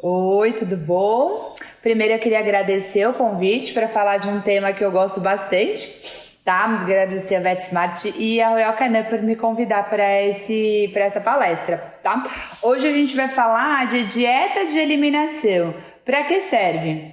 Oi, tudo bom? Primeiro eu queria agradecer o convite para falar de um tema que eu gosto bastante, tá? Agradecer a VetSmart e a Royal Canin por me convidar para essa palestra, tá? Hoje a gente vai falar de dieta de eliminação. Para que serve?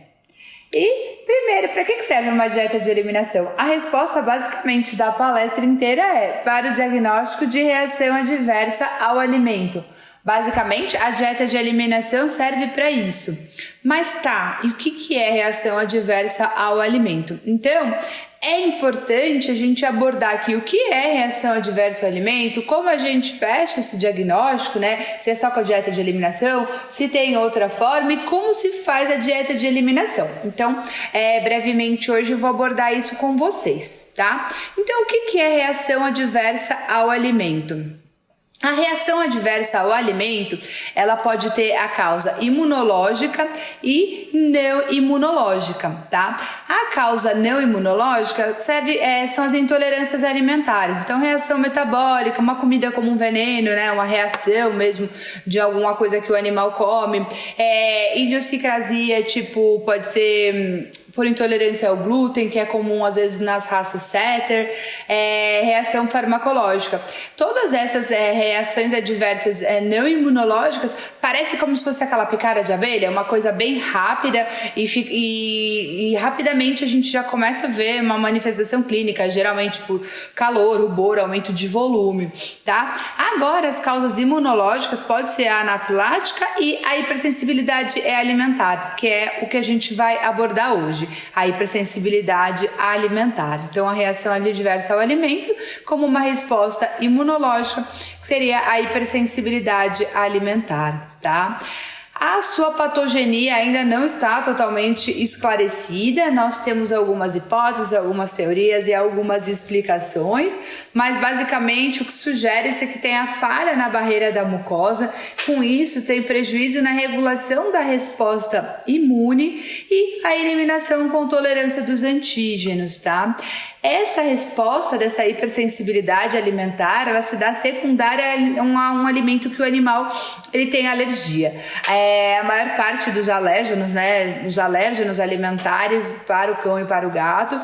E, primeiro, para que serve uma dieta de eliminação? A resposta basicamente da palestra inteira é para o diagnóstico de reação adversa ao alimento. Basicamente, a dieta de eliminação serve para isso. Mas tá, e o que é reação adversa ao alimento? Então, é importante a gente abordar aqui o que é reação adversa ao alimento, como a gente fecha esse diagnóstico, né? Se é só com a dieta de eliminação, se tem outra forma e como se faz a dieta de eliminação. Então, brevemente hoje eu vou abordar isso com vocês, tá? Então, o que é reação adversa ao alimento? A reação adversa ao alimento, ela pode ter a causa imunológica e não imunológica, tá? A causa não imunológica são as intolerâncias alimentares. Então, reação metabólica, uma comida como um veneno, né? Uma reação mesmo de alguma coisa que o animal come. Idiosincrasia, tipo, pode ser por intolerância ao glúten, que é comum às vezes nas raças setter, reação farmacológica. Todas essas reações adversas não imunológicas parece como se fosse aquela picada de abelha, uma coisa bem rápida e rapidamente a gente já começa a ver uma manifestação clínica, geralmente por calor, rubor, aumento de volume, tá? Agora, as causas imunológicas pode ser a anafilática e a hipersensibilidade alimentar, que é o que a gente vai abordar hoje. A hipersensibilidade alimentar. Então, a reação adversa ao alimento como uma resposta imunológica, que seria a hipersensibilidade alimentar, tá? A sua patogenia ainda não está totalmente esclarecida, nós temos algumas hipóteses, algumas teorias e algumas explicações, mas basicamente o que sugere-se é que tem a falha na barreira da mucosa, com isso tem prejuízo na regulação da resposta imune e a eliminação com tolerância dos antígenos, tá? Essa resposta dessa hipersensibilidade alimentar, ela se dá secundária a um alimento que o animal ele tem alergia. A maior parte dos alérgenos, né, os alérgenos alimentares para o cão e para o gato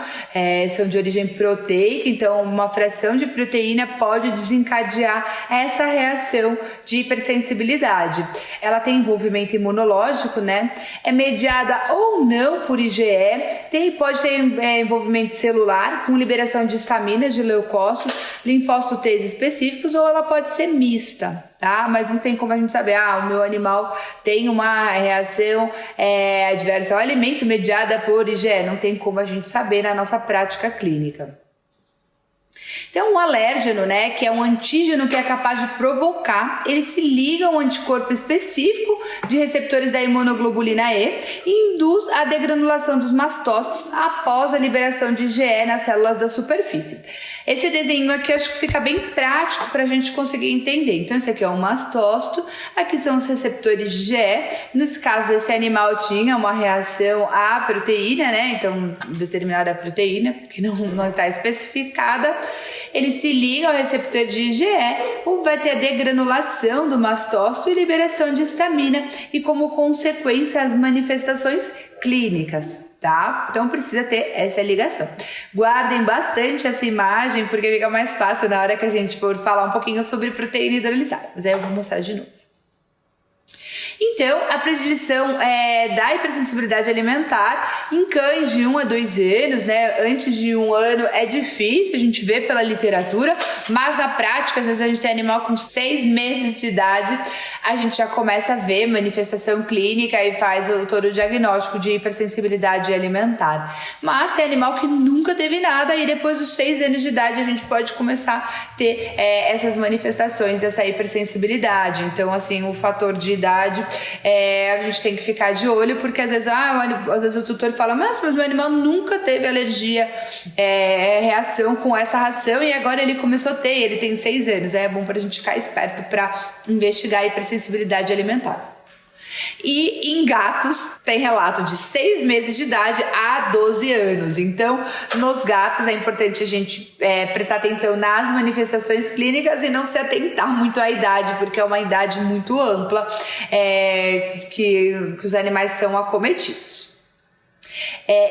são de origem proteica, então uma fração de proteína pode desencadear essa reação de hipersensibilidade. Ela tem envolvimento imunológico, né, é mediada ou não por IgE, pode ter envolvimento celular, com liberação de estaminas, de leucócitos, linfócitos T específicos, ou ela pode ser mista, tá? Mas não tem como a gente saber, o meu animal tem uma reação adversa ao alimento mediada por IgE, não tem como a gente saber na nossa prática clínica. Então, o alérgeno, né, que é um antígeno que é capaz de provocar, ele se liga a um anticorpo específico de receptores da imunoglobulina E e induz a degranulação dos mastócitos após a liberação de IgE nas células da superfície. Esse desenho aqui eu acho que fica bem prático para a gente conseguir entender. Então, esse aqui é um mastócito, aqui são os receptores de IgE. Nesse caso, esse animal tinha uma reação à proteína, né, então determinada proteína, que não está especificada. Ele se liga ao receptor de IgE, vai ter a degranulação do mastócito e liberação de histamina e como consequência as manifestações clínicas, tá? Então precisa ter essa ligação. Guardem bastante essa imagem porque fica mais fácil na hora que a gente for falar um pouquinho sobre proteína hidrolisada, mas aí eu vou mostrar de novo. Então, a predileção da hipersensibilidade alimentar em cães de 1 a 2 anos, né? Antes de 1 ano é difícil, a gente vê pela literatura, mas na prática, às vezes a gente tem animal com 6 meses de idade, a gente já começa a ver manifestação clínica e faz todo o diagnóstico de hipersensibilidade alimentar. Mas tem animal que nunca teve nada e depois dos 6 anos de idade a gente pode começar a ter essas manifestações dessa hipersensibilidade. Então, assim, o fator de idade a gente tem que ficar de olho, porque às vezes o tutor fala, mas meu animal nunca teve alergia, reação com essa ração e agora ele começou a ter, ele tem 6 anos. É bom pra gente ficar esperto para investigar a hipersensibilidade alimentar. E em gatos tem relato de 6 meses de idade a 12 anos. Então, nos gatos é importante a gente prestar atenção nas manifestações clínicas e não se atentar muito à idade, porque é uma idade muito ampla que os animais são acometidos.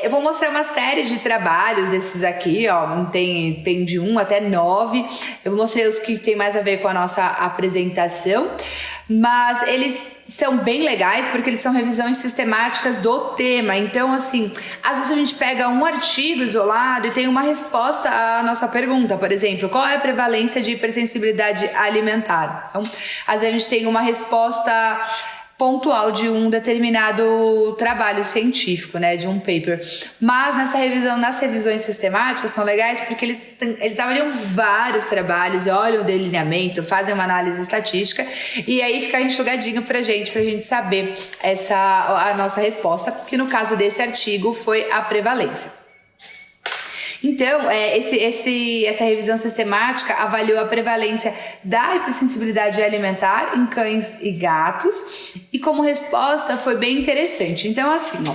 Eu vou mostrar uma série de trabalhos desses aqui, ó, tem de 1 até 9. Eu vou mostrar os que tem mais a ver com a nossa apresentação, mas eles são bem legais porque eles são revisões sistemáticas do tema. Então, assim, às vezes a gente pega um artigo isolado e tem uma resposta à nossa pergunta. Por exemplo, qual é a prevalência de hipersensibilidade alimentar? Então, às vezes a gente tem uma resposta pontual de um determinado trabalho científico, né, de um paper. Mas nas revisões sistemáticas são legais porque eles avaliam vários trabalhos, olham o delineamento, fazem uma análise estatística e aí fica enxugadinho pra gente saber a nossa resposta, que no caso desse artigo foi a prevalência. Então, essa revisão sistemática avaliou a prevalência da hipersensibilidade alimentar em cães e gatos e como resposta foi bem interessante. Então, assim, ó,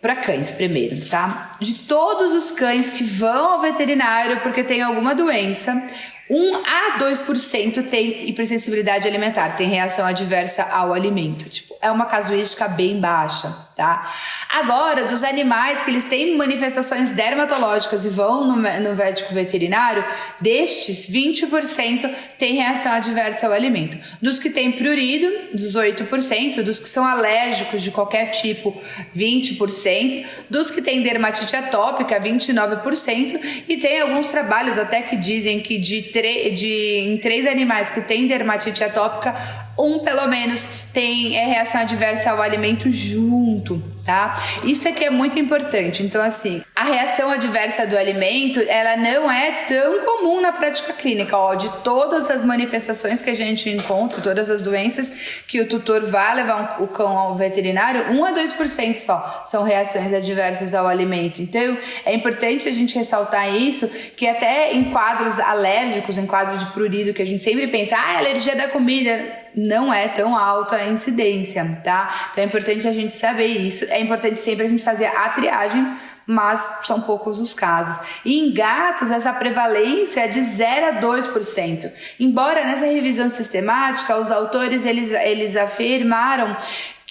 para cães primeiro, tá? De todos os cães que vão ao veterinário porque tem alguma doença, 1 a 2% tem hipersensibilidade alimentar, tem reação adversa ao alimento. Tipo, é uma casuística bem baixa, tá? Agora, dos animais que eles têm manifestações dermatológicas e vão no médico veterinário, destes, 20% tem reação adversa ao alimento. Dos que têm prurido, 18%. Dos que são alérgicos de qualquer tipo, 20%. Dos que têm dermatite atópica, 29%. E tem alguns trabalhos até que dizem que em 3 animais que têm dermatite atópica, um pelo menos tem reação adversa ao alimento junto, tá? Isso aqui é muito importante. Então, assim, a reação adversa do alimento, ela não é tão comum na prática clínica, ó, de todas as manifestações que a gente encontra, todas as doenças que o tutor vai levar o cão ao veterinário, 1 a 2% só são reações adversas ao alimento. Então, é importante a gente ressaltar isso, que até em quadros alérgicos, em quadros de prurido, que a gente sempre pensa, alergia da comida, não é tão alta a incidência, tá? Então é importante a gente saber isso. É importante sempre a gente fazer a triagem, mas são poucos os casos. E em gatos, essa prevalência é de 0 a 2%. Embora nessa revisão sistemática, os autores eles afirmaram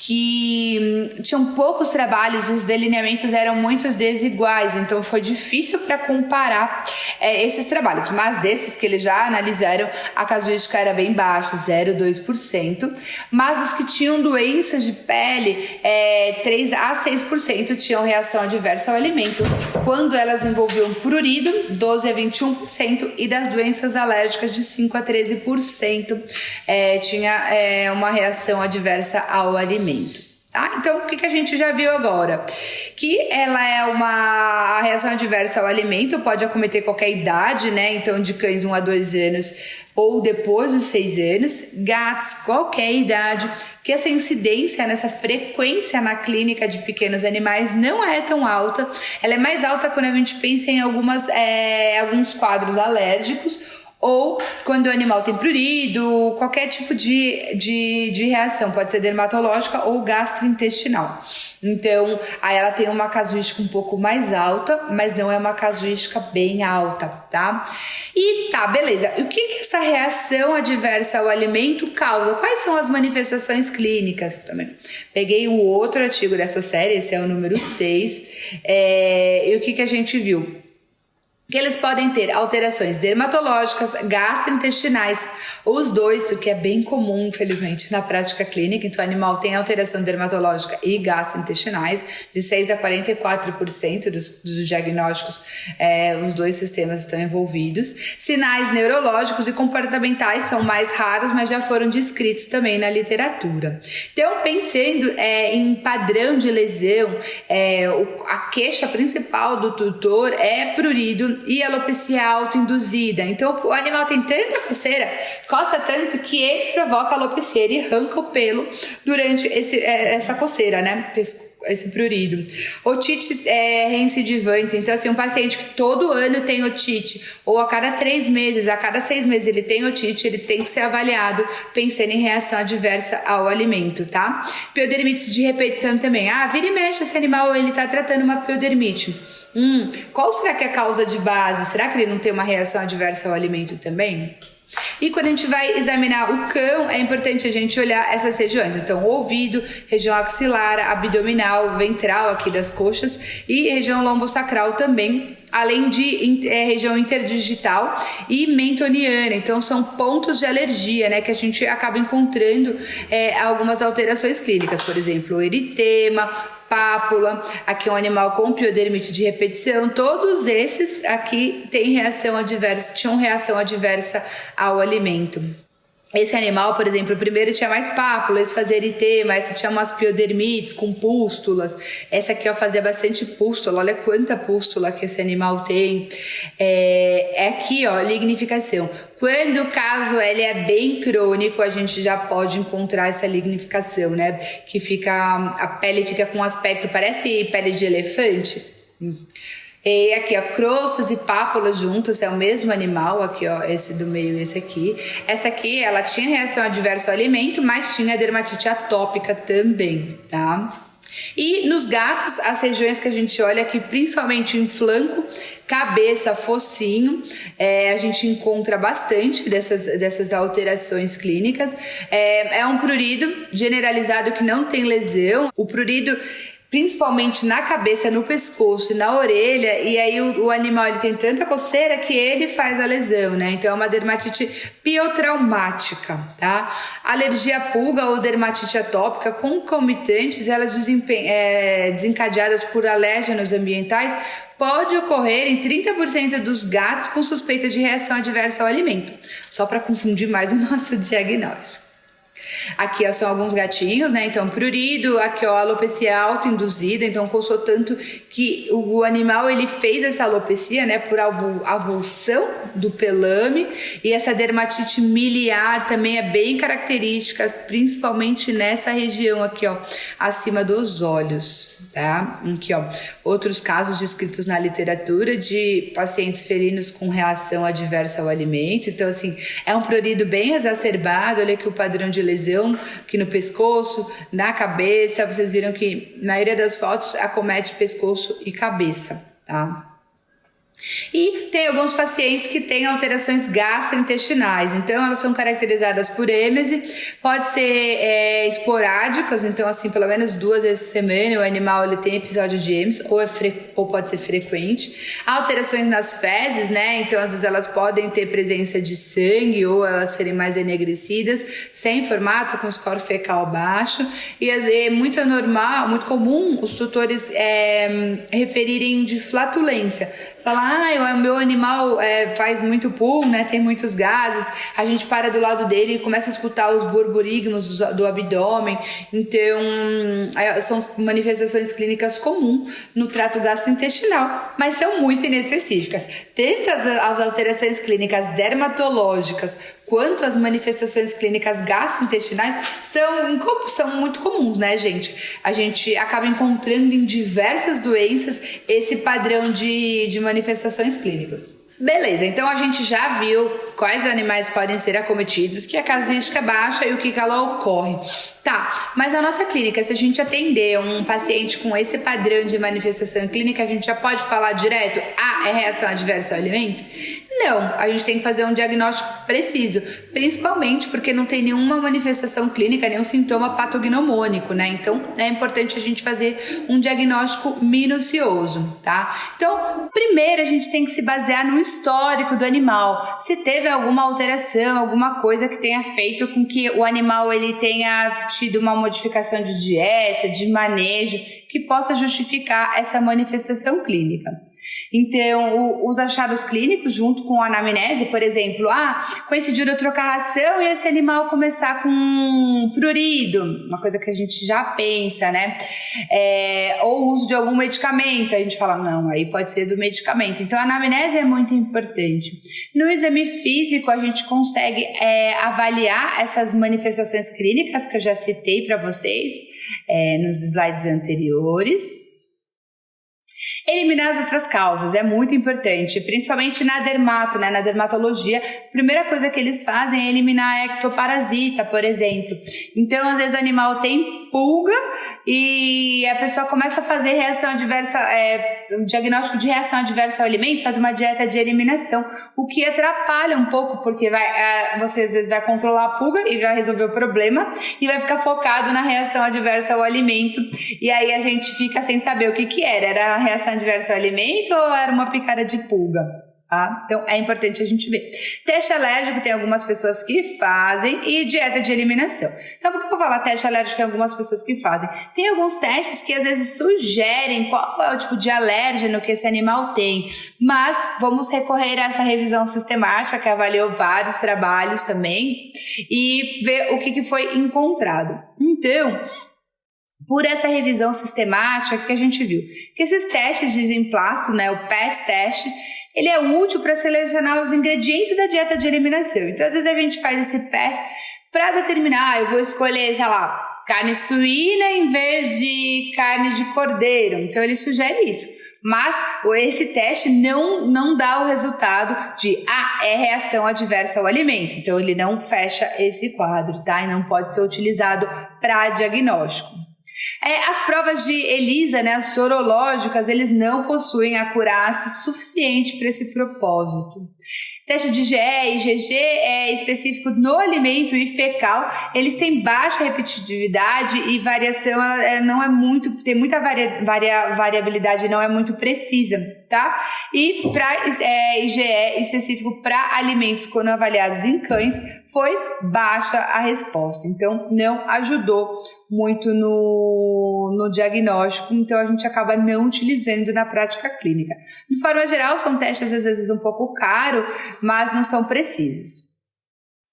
que tinham poucos trabalhos e os delineamentos eram muito desiguais, então foi difícil para comparar esses trabalhos, mas desses que eles já analisaram, a casuística era bem baixa, 0,2%, mas os que tinham doenças de pele, 3 a 6% tinham reação adversa ao alimento, quando elas envolviam prurido, 12 a 21%, e das doenças alérgicas de 5 a 13% tinha uma reação adversa ao alimento. Tá? Então, o que a gente já viu agora? Que ela é a reação adversa ao alimento, pode acometer qualquer idade, né? Então, de cães 1 a 2 anos ou depois dos 6 anos, gatos, qualquer idade, que essa incidência, nessa frequência na clínica de pequenos animais não é tão alta. Ela é mais alta quando a gente pensa em alguns quadros alérgicos, ou quando o animal tem prurido, qualquer tipo de reação, pode ser dermatológica ou gastrointestinal. Então, aí ela tem uma casuística um pouco mais alta, mas não é uma casuística bem alta, tá? E tá, beleza. E o que essa reação adversa ao alimento causa? Quais são as manifestações clínicas? Também peguei o outro artigo dessa série, esse é o número 6, e o que a gente viu? Que eles podem ter alterações dermatológicas, gastrointestinais, os dois, o que é bem comum, infelizmente, na prática clínica. Então, o animal tem alteração dermatológica e gastrointestinais, de 6 a 44% dos diagnósticos, os dois sistemas estão envolvidos. Sinais neurológicos e comportamentais são mais raros, mas já foram descritos também na literatura. Então, pensando em padrão de lesão, a queixa principal do tutor é prurido e alopecia autoinduzida. Então, o animal tem tanta coceira, coça tanto que ele provoca alopecia, ele arranca o pelo durante essa coceira, né? esse prurido. Otites reincidivante, então assim, um paciente que todo ano tem otite, ou a cada 3 meses, a cada 6 meses ele tem otite, ele tem que ser avaliado pensando em reação adversa ao alimento, tá? Piodermite de repetição também. Vira e mexe esse animal, ele tá tratando uma piodermite. Qual será que é a causa de base? Será que ele não tem uma reação adversa ao alimento também? E quando a gente vai examinar o cão, é importante a gente olhar essas regiões. Então, ouvido, região axilar, abdominal, ventral aqui das coxas e região lombosacral também, além de região interdigital e mentoniana. Então, são pontos de alergia, né, que a gente acaba encontrando algumas alterações clínicas, por exemplo, eritema, pápula, aqui é um animal com piodermite de repetição, todos esses aqui tinham reação adversa ao alimento. Esse animal, por exemplo, o primeiro tinha mais pápula, esse fazia eritema, esse tinha umas piodermites com pústulas, essa aqui fazia bastante pústula, olha quanta pústula que esse animal tem. Aqui, lignificação. Quando o caso ele é bem crônico, a gente já pode encontrar essa lignificação, né? Que a pele fica com um aspecto, parece pele de elefante. E aqui, crostas e pápulas juntas, é o mesmo animal, aqui, esse do meio e esse aqui. Essa aqui, ela tinha reação adversa ao alimento, mas tinha dermatite atópica também, tá? E nos gatos, as regiões que a gente olha aqui, principalmente em flanco, cabeça, focinho, a gente encontra bastante dessas alterações clínicas. É um prurido generalizado que não tem lesão. O prurido principalmente na cabeça, no pescoço e na orelha, e aí o animal ele tem tanta coceira que ele faz a lesão, né? Então é uma dermatite piotraumática, tá? Alergia à pulga ou dermatite atópica concomitantes, elas desencadeadas por alérgenos ambientais, pode ocorrer em 30% dos gatos com suspeita de reação adversa ao alimento, só para confundir mais o nosso diagnóstico. Aqui são alguns gatinhos, né? Então, prurido, aqui alopecia autoinduzida, então coçou tanto que o animal ele fez essa alopecia, né? Por avulsão do pelame, e essa dermatite miliar também é bem característica, principalmente nessa região aqui, acima dos olhos, tá? Aqui, outros casos descritos na literatura de pacientes felinos com reação adversa ao alimento. Então, assim, é um prurido bem exacerbado. Olha aqui o padrão de lesão aqui no pescoço, na cabeça. Vocês viram que na maioria das fotos acomete pescoço e cabeça, tá? E tem alguns pacientes que têm alterações gastrointestinais, então elas são caracterizadas por êmese, pode ser esporádicas, então assim, pelo menos 2 vezes por semana o animal ele tem episódio de êmese, ou pode ser frequente. Alterações nas fezes, né, então às vezes elas podem ter presença de sangue ou elas serem mais enegrecidas, sem formato, com score fecal baixo, e às vezes é muito normal, muito comum os tutores referirem de flatulência, falar, o meu animal faz muito pum, né? Tem muitos gases. A gente para do lado dele e começa a escutar os borborigmos do abdômen. Então, são manifestações clínicas comuns no trato gastrointestinal, mas são muito inespecíficas. Tanto as alterações clínicas dermatológicas quanto as manifestações clínicas gastrointestinais são muito comuns, né, gente? A gente acaba encontrando em diversas doenças esse padrão de manifestações clínicas. Beleza, então a gente já viu quais animais podem ser acometidos, que a casuística é baixa e o que ela ocorre. Tá, mas na nossa clínica, se a gente atender um paciente com esse padrão de manifestação clínica, a gente já pode falar direto, é reação adversa ao alimento? Não, a gente tem que fazer um diagnóstico preciso, principalmente porque não tem nenhuma manifestação clínica, nenhum sintoma patognomônico, né? Então, é importante a gente fazer um diagnóstico minucioso, tá? Então, primeiro a gente tem que se basear no histórico do animal. Se teve alguma alteração, alguma coisa que tenha feito com que o animal ele tenha tido uma modificação de dieta, de manejo, que possa justificar essa manifestação clínica. Então, os achados clínicos junto com a anamnese, por exemplo, coincidiu de eu trocar a ração e esse animal começar com prurido, uma coisa que a gente já pensa, né? Ou o uso de algum medicamento, a gente fala, não, aí pode ser do medicamento. Então, a anamnese é muito importante. No exame físico, a gente consegue avaliar essas manifestações clínicas que eu já citei para vocês nos slides anteriores. Eliminar as outras causas é muito importante, principalmente na na dermatologia. A primeira coisa que eles fazem é eliminar a ectoparasita, por exemplo. Então, às vezes o animal tem pulga e a pessoa começa a fazer reação adversa, diagnóstico de reação adversa ao alimento, faz uma dieta de eliminação, o que atrapalha um pouco, porque você às vezes vai controlar a pulga e vai resolver o problema e vai ficar focado na reação adversa ao alimento, e aí a gente fica sem saber o que era a reação adversa ao alimento ou era uma picada de pulga. Tá? Então é importante a gente ver. Teste alérgico tem algumas pessoas que fazem e dieta de eliminação. Então por que eu vou falar teste alérgico tem algumas pessoas que fazem? Tem alguns testes que às vezes sugerem qual é o tipo de alérgeno que esse animal tem, mas vamos recorrer a essa revisão sistemática que avaliou vários trabalhos também e ver o que foi encontrado. Então, por essa revisão sistemática, o que a gente viu? Que esses testes de emplasto, né, o PES teste, ele é útil para selecionar os ingredientes da dieta de eliminação. Então, às vezes a gente faz esse PES para determinar, eu vou escolher, sei lá, carne suína em vez de carne de cordeiro. Então, ele sugere isso. Mas esse teste não dá o resultado de é reação adversa ao alimento. Então, ele não fecha esse quadro, tá? E não pode ser utilizado para diagnóstico. As provas de ELISA, né, as sorológicas, eles não possuem acurácia suficiente para esse propósito. Teste de IgE e IgG é específico no alimento e fecal, eles têm baixa repetitividade e variação não é muito, tem muita variabilidade, não é muito precisa, tá? E para IgE específico para alimentos quando avaliados em cães, foi baixa a resposta, então não ajudou muito no diagnóstico, então a gente acaba não utilizando na prática clínica. De forma geral, são testes às vezes um pouco caros, mas não são precisos.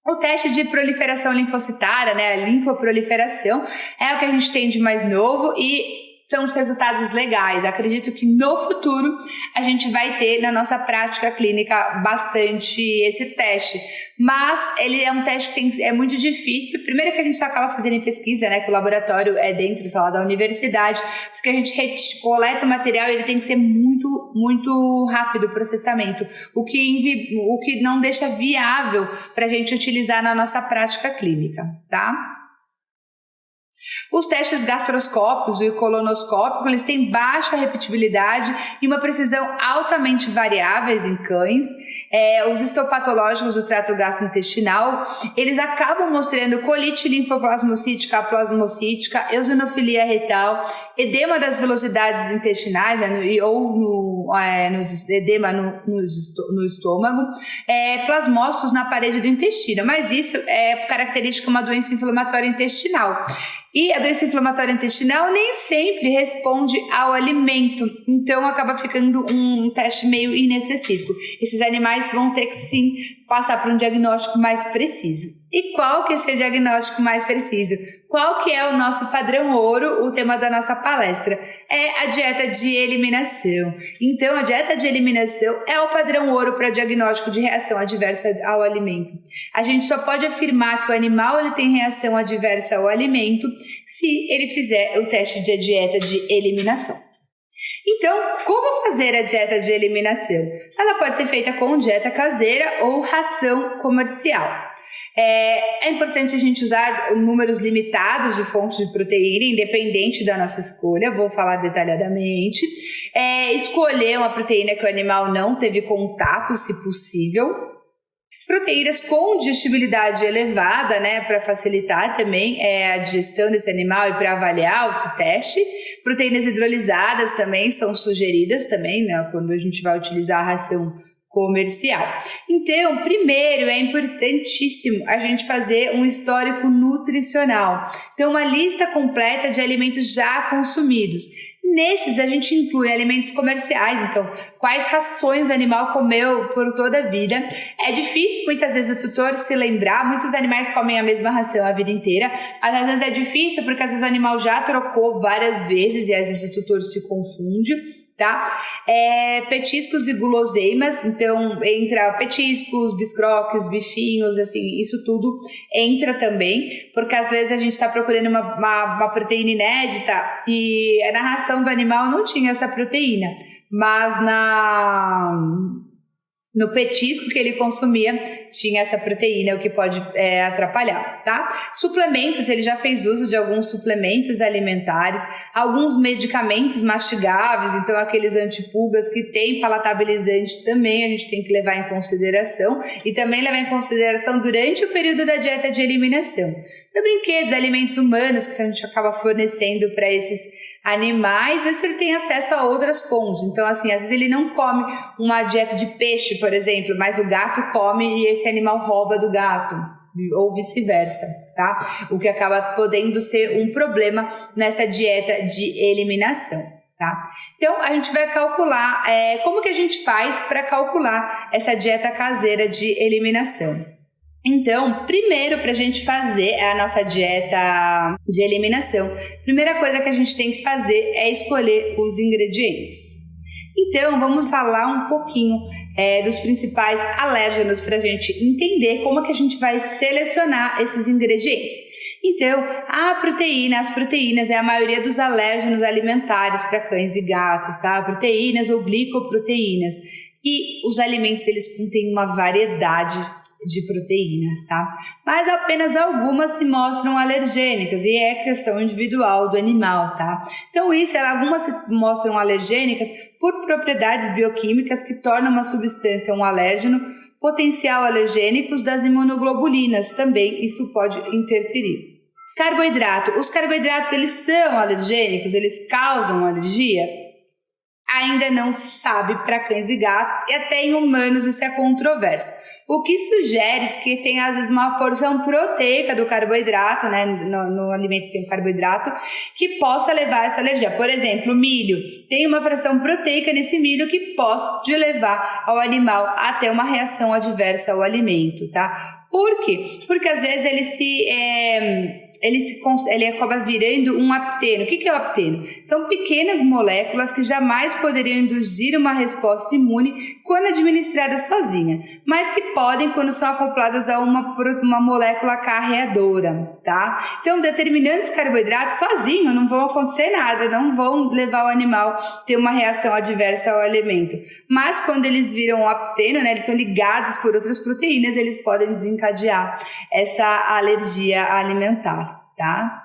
O teste de proliferação linfocitária, né, a linfoproliferação, é o que a gente tem de mais novo e são os resultados legais. Acredito que no futuro a gente vai ter na nossa prática clínica bastante esse teste, mas ele é um teste que é muito difícil. Primeiro que a gente acaba fazendo em pesquisa, né, que o laboratório é dentro, sei lá, da universidade, porque a gente coleta o material e ele tem que ser muito rápido o processamento, o que não deixa viável para a gente utilizar na nossa prática clínica, tá? Os testes gastroscópicos e colonoscópicos, eles têm baixa repetibilidade e uma precisão altamente variáveis em cães. Os histopatológicos do trato gastrointestinal, eles acabam mostrando colite linfoplasmocítica, plasmocítica, eosinofilia retal, edema das velocidades intestinais, né, edema no estômago, plasmócitos na parede do intestino, mas isso é característica de uma doença inflamatória intestinal. E a doença inflamatória intestinal nem sempre responde ao alimento, então acaba ficando um teste meio inespecífico. Esses animais vão ter que sim passar por um diagnóstico mais preciso. E qual que é esse diagnóstico mais preciso? Qual que é o nosso padrão ouro, o tema da nossa palestra? É a dieta de eliminação. Então, a dieta de eliminação é o padrão ouro para diagnóstico de reação adversa ao alimento. A gente só pode afirmar que o animal ele tem reação adversa ao alimento se ele fizer o teste de dieta de eliminação. Então, como fazer a dieta de eliminação? Ela pode ser feita com dieta caseira ou ração comercial. É importante a gente usar números limitados de fontes de proteína, independente da nossa escolha, vou falar detalhadamente. Escolher uma proteína que o animal não teve contato, se possível. Proteínas com digestibilidade elevada, né, para facilitar também a digestão desse animal e para avaliar esse teste. Proteínas hidrolisadas também são sugeridas também, né, quando a gente vai utilizar a ração comercial. Então, primeiro é importantíssimo a gente fazer um histórico nutricional. Então, uma lista completa de alimentos já consumidos. Nesses a gente inclui alimentos comerciais, então quais rações o animal comeu por toda a vida. É difícil muitas vezes o tutor se lembrar, muitos animais comem a mesma ração a vida inteira, mas às vezes é difícil porque às vezes o animal já trocou várias vezes e às vezes o tutor se confunde. Tá? Petiscos e guloseimas, então entra petiscos, biscroques, bifinhos, assim, isso tudo entra também, porque às vezes a gente está procurando uma proteína inédita e na ração do animal não tinha essa proteína, mas no petisco que ele consumia tinha essa proteína, o que pode atrapalhar, tá? Suplementos, ele já fez uso de alguns suplementos alimentares, alguns medicamentos mastigáveis, então aqueles antipulgas que tem palatabilizante também a gente tem que levar em consideração e também levar em consideração durante o período da dieta de eliminação. Então, brinquedos, alimentos humanos que a gente acaba fornecendo para esses animais, às vezes ele tem acesso a outras fontes, então assim, às vezes ele não come uma dieta de peixe, por exemplo, mas o gato come e esse animal rouba do gato, ou vice-versa, tá? O que acaba podendo ser um problema nessa dieta de eliminação, tá? Então, a gente vai calcular, como que a gente faz para calcular essa dieta caseira de eliminação? Então, primeiro para a gente fazer a nossa dieta de eliminação, primeira coisa que a gente tem que fazer é escolher os ingredientes. Então, vamos falar um pouquinho dos principais alérgenos para a gente entender como que a gente vai selecionar esses ingredientes. Então, as proteínas é a maioria dos alérgenos alimentares para cães e gatos, tá? Proteínas ou glicoproteínas. E os alimentos, eles contêm uma variedade de proteínas, tá? Mas apenas algumas se mostram alergênicas e é questão individual do animal, tá? Então algumas se mostram alergênicas por propriedades bioquímicas que tornam uma substância um alérgeno, potencial alergênicos das imunoglobulinas também, isso pode interferir. Carboidrato. Os carboidratos, eles são alergênicos? Eles causam alergia? Ainda não se sabe para cães e gatos e até em humanos isso é controverso. O que sugere que tem às vezes uma porção proteica do carboidrato, né, no alimento que tem carboidrato, que possa levar a essa alergia. Por exemplo, o milho. Tem uma fração proteica nesse milho que pode levar ao animal a ter uma reação adversa ao alimento, tá? Por quê? Porque às vezes ele acaba virando um apteno. O que é o apteno? São pequenas moléculas que jamais poderiam induzir uma resposta imune quando administradas sozinha, mas que podem quando são acopladas a uma molécula carreadora, tá? Então, determinantes carboidratos sozinhos não vão acontecer nada, não vão levar o animal a ter uma reação adversa ao alimento. Mas quando eles viram um apteno, né, eles são ligados por outras proteínas, eles podem desencadear essa alergia alimentar. Tá?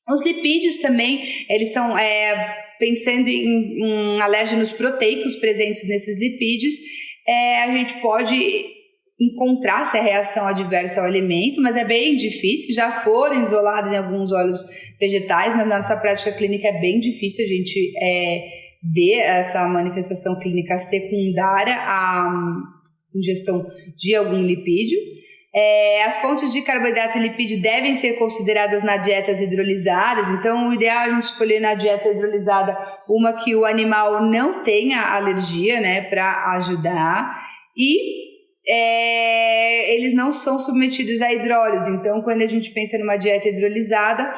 Os lipídios também, eles são, pensando em alérgenos proteicos presentes nesses lipídios, a gente pode encontrar essa reação adversa ao alimento, mas é bem difícil, já foram isolados em alguns óleos vegetais, mas na nossa prática clínica é bem difícil a gente ver essa manifestação clínica secundária à ingestão de algum lipídio. As fontes de carboidrato e lipídio devem ser consideradas nas dietas hidrolisadas, então o ideal é a gente escolher na dieta hidrolisada uma que o animal não tenha alergia, né, para ajudar, e eles não são submetidos à hidrólise, então quando a gente pensa numa dieta hidrolisada,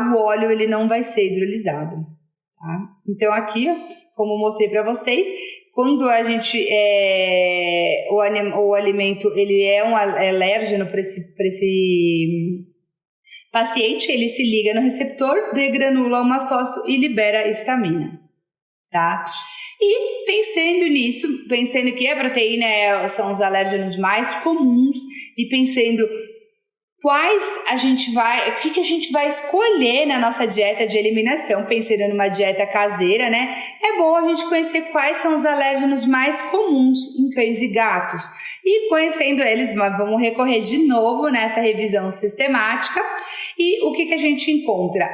o óleo ele não vai ser hidrolisado, tá? Então aqui, como eu mostrei para vocês, quando a gente o alimento ele é um alérgeno para esse paciente, ele se liga no receptor, degranula o mastócito e libera histamina, tá? E pensando nisso, pensando que a proteína são os alérgenos mais comuns e pensando o que a gente vai escolher na nossa dieta de eliminação, pensando numa dieta caseira, né? É bom a gente conhecer quais são os alérgenos mais comuns em cães e gatos. E conhecendo eles, vamos recorrer de novo nessa revisão sistemática. E o que a gente encontra?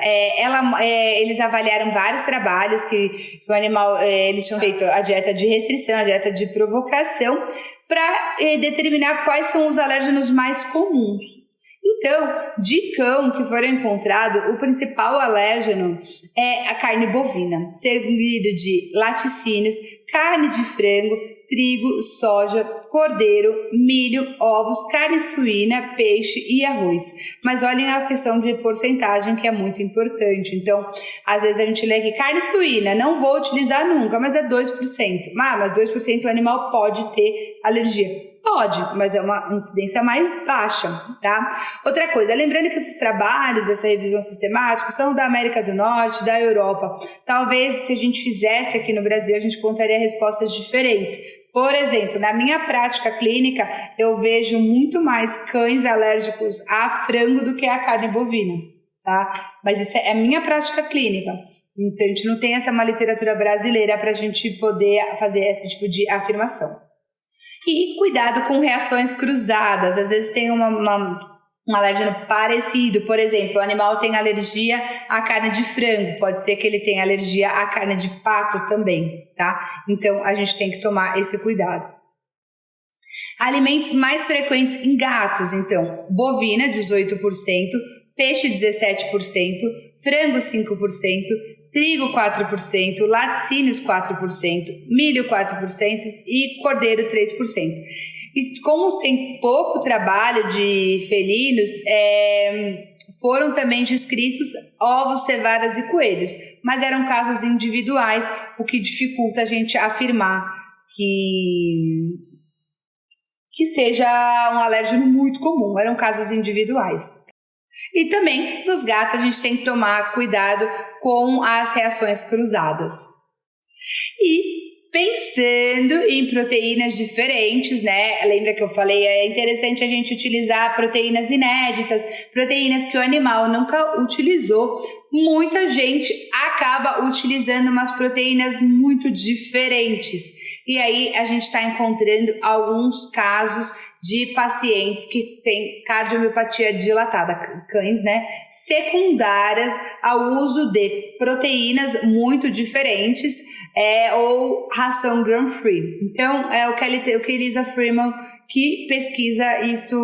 Eles avaliaram vários trabalhos que o animal, eles tinham feito a dieta de restrição, a dieta de provocação, para determinar quais são os alérgenos mais comuns. Então, de cão que foram encontrado, o principal alérgeno é a carne bovina, seguido de laticínios, carne de frango, trigo, soja, cordeiro, milho, ovos, carne suína, peixe e arroz. Mas olhem a questão de porcentagem, que é muito importante. Então, às vezes a gente lê aqui, carne suína, não vou utilizar nunca, mas é 2%. Mas 2% o animal pode ter alergia. Pode, mas é uma incidência mais baixa, tá? Outra coisa, lembrando que esses trabalhos, essa revisão sistemática, são da América do Norte, da Europa. Talvez, se a gente fizesse aqui no Brasil, a gente encontraria respostas diferentes. Por exemplo, na minha prática clínica, eu vejo muito mais cães alérgicos a frango do que a carne bovina, tá? Mas isso é a minha prática clínica. Então, a gente não tem uma literatura brasileira para a gente poder fazer esse tipo de afirmação. E cuidado com reações cruzadas. Às vezes tem um alérgeno parecido. Por exemplo, o animal tem alergia à carne de frango. Pode ser que ele tenha alergia à carne de pato também, tá? Então, a gente tem que tomar esse cuidado. Alimentos mais frequentes em gatos, então, bovina, 18%, peixe, 17%, frango, 5%, trigo 4%, laticínios 4%, milho 4% e cordeiro 3%. E como tem pouco trabalho de felinos, foram também descritos ovos, cevadas e coelhos, mas eram casos individuais, o que dificulta a gente afirmar que seja um alérgeno muito comum, eram casos individuais. E também, nos gatos, a gente tem que tomar cuidado com as reações cruzadas. E pensando em proteínas diferentes, né? Lembra que eu falei, é interessante a gente utilizar proteínas inéditas, proteínas que o animal nunca utilizou. Muita gente acaba utilizando umas proteínas muito diferentes. E aí a gente está encontrando alguns casos de pacientes que têm cardiomiopatia dilatada, cães, né? Secundárias ao uso de proteínas muito diferentes ou ração gram-free. Então, é o que Elisa Freeman, que pesquisa isso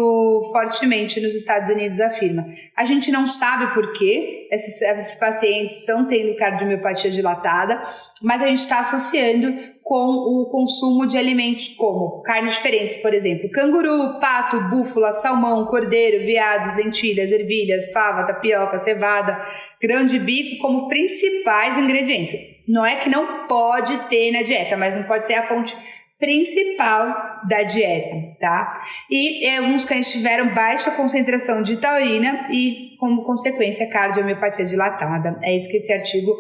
fortemente nos Estados Unidos, afirma. A gente não sabe por que esses pacientes estão tendo cardiomiopatia dilatada, mas a gente está associando com o consumo de alimentos como carnes diferentes, por exemplo, canguru, pato, búfala, salmão, cordeiro, veados, lentilhas, ervilhas, fava, tapioca, cevada, grão de bico como principais ingredientes. Não é que não pode ter na dieta, mas não pode ser a fonte principal da dieta, tá? E alguns cães tiveram baixa concentração de taurina e, como consequência, cardiomiopatia dilatada. É isso que esse artigo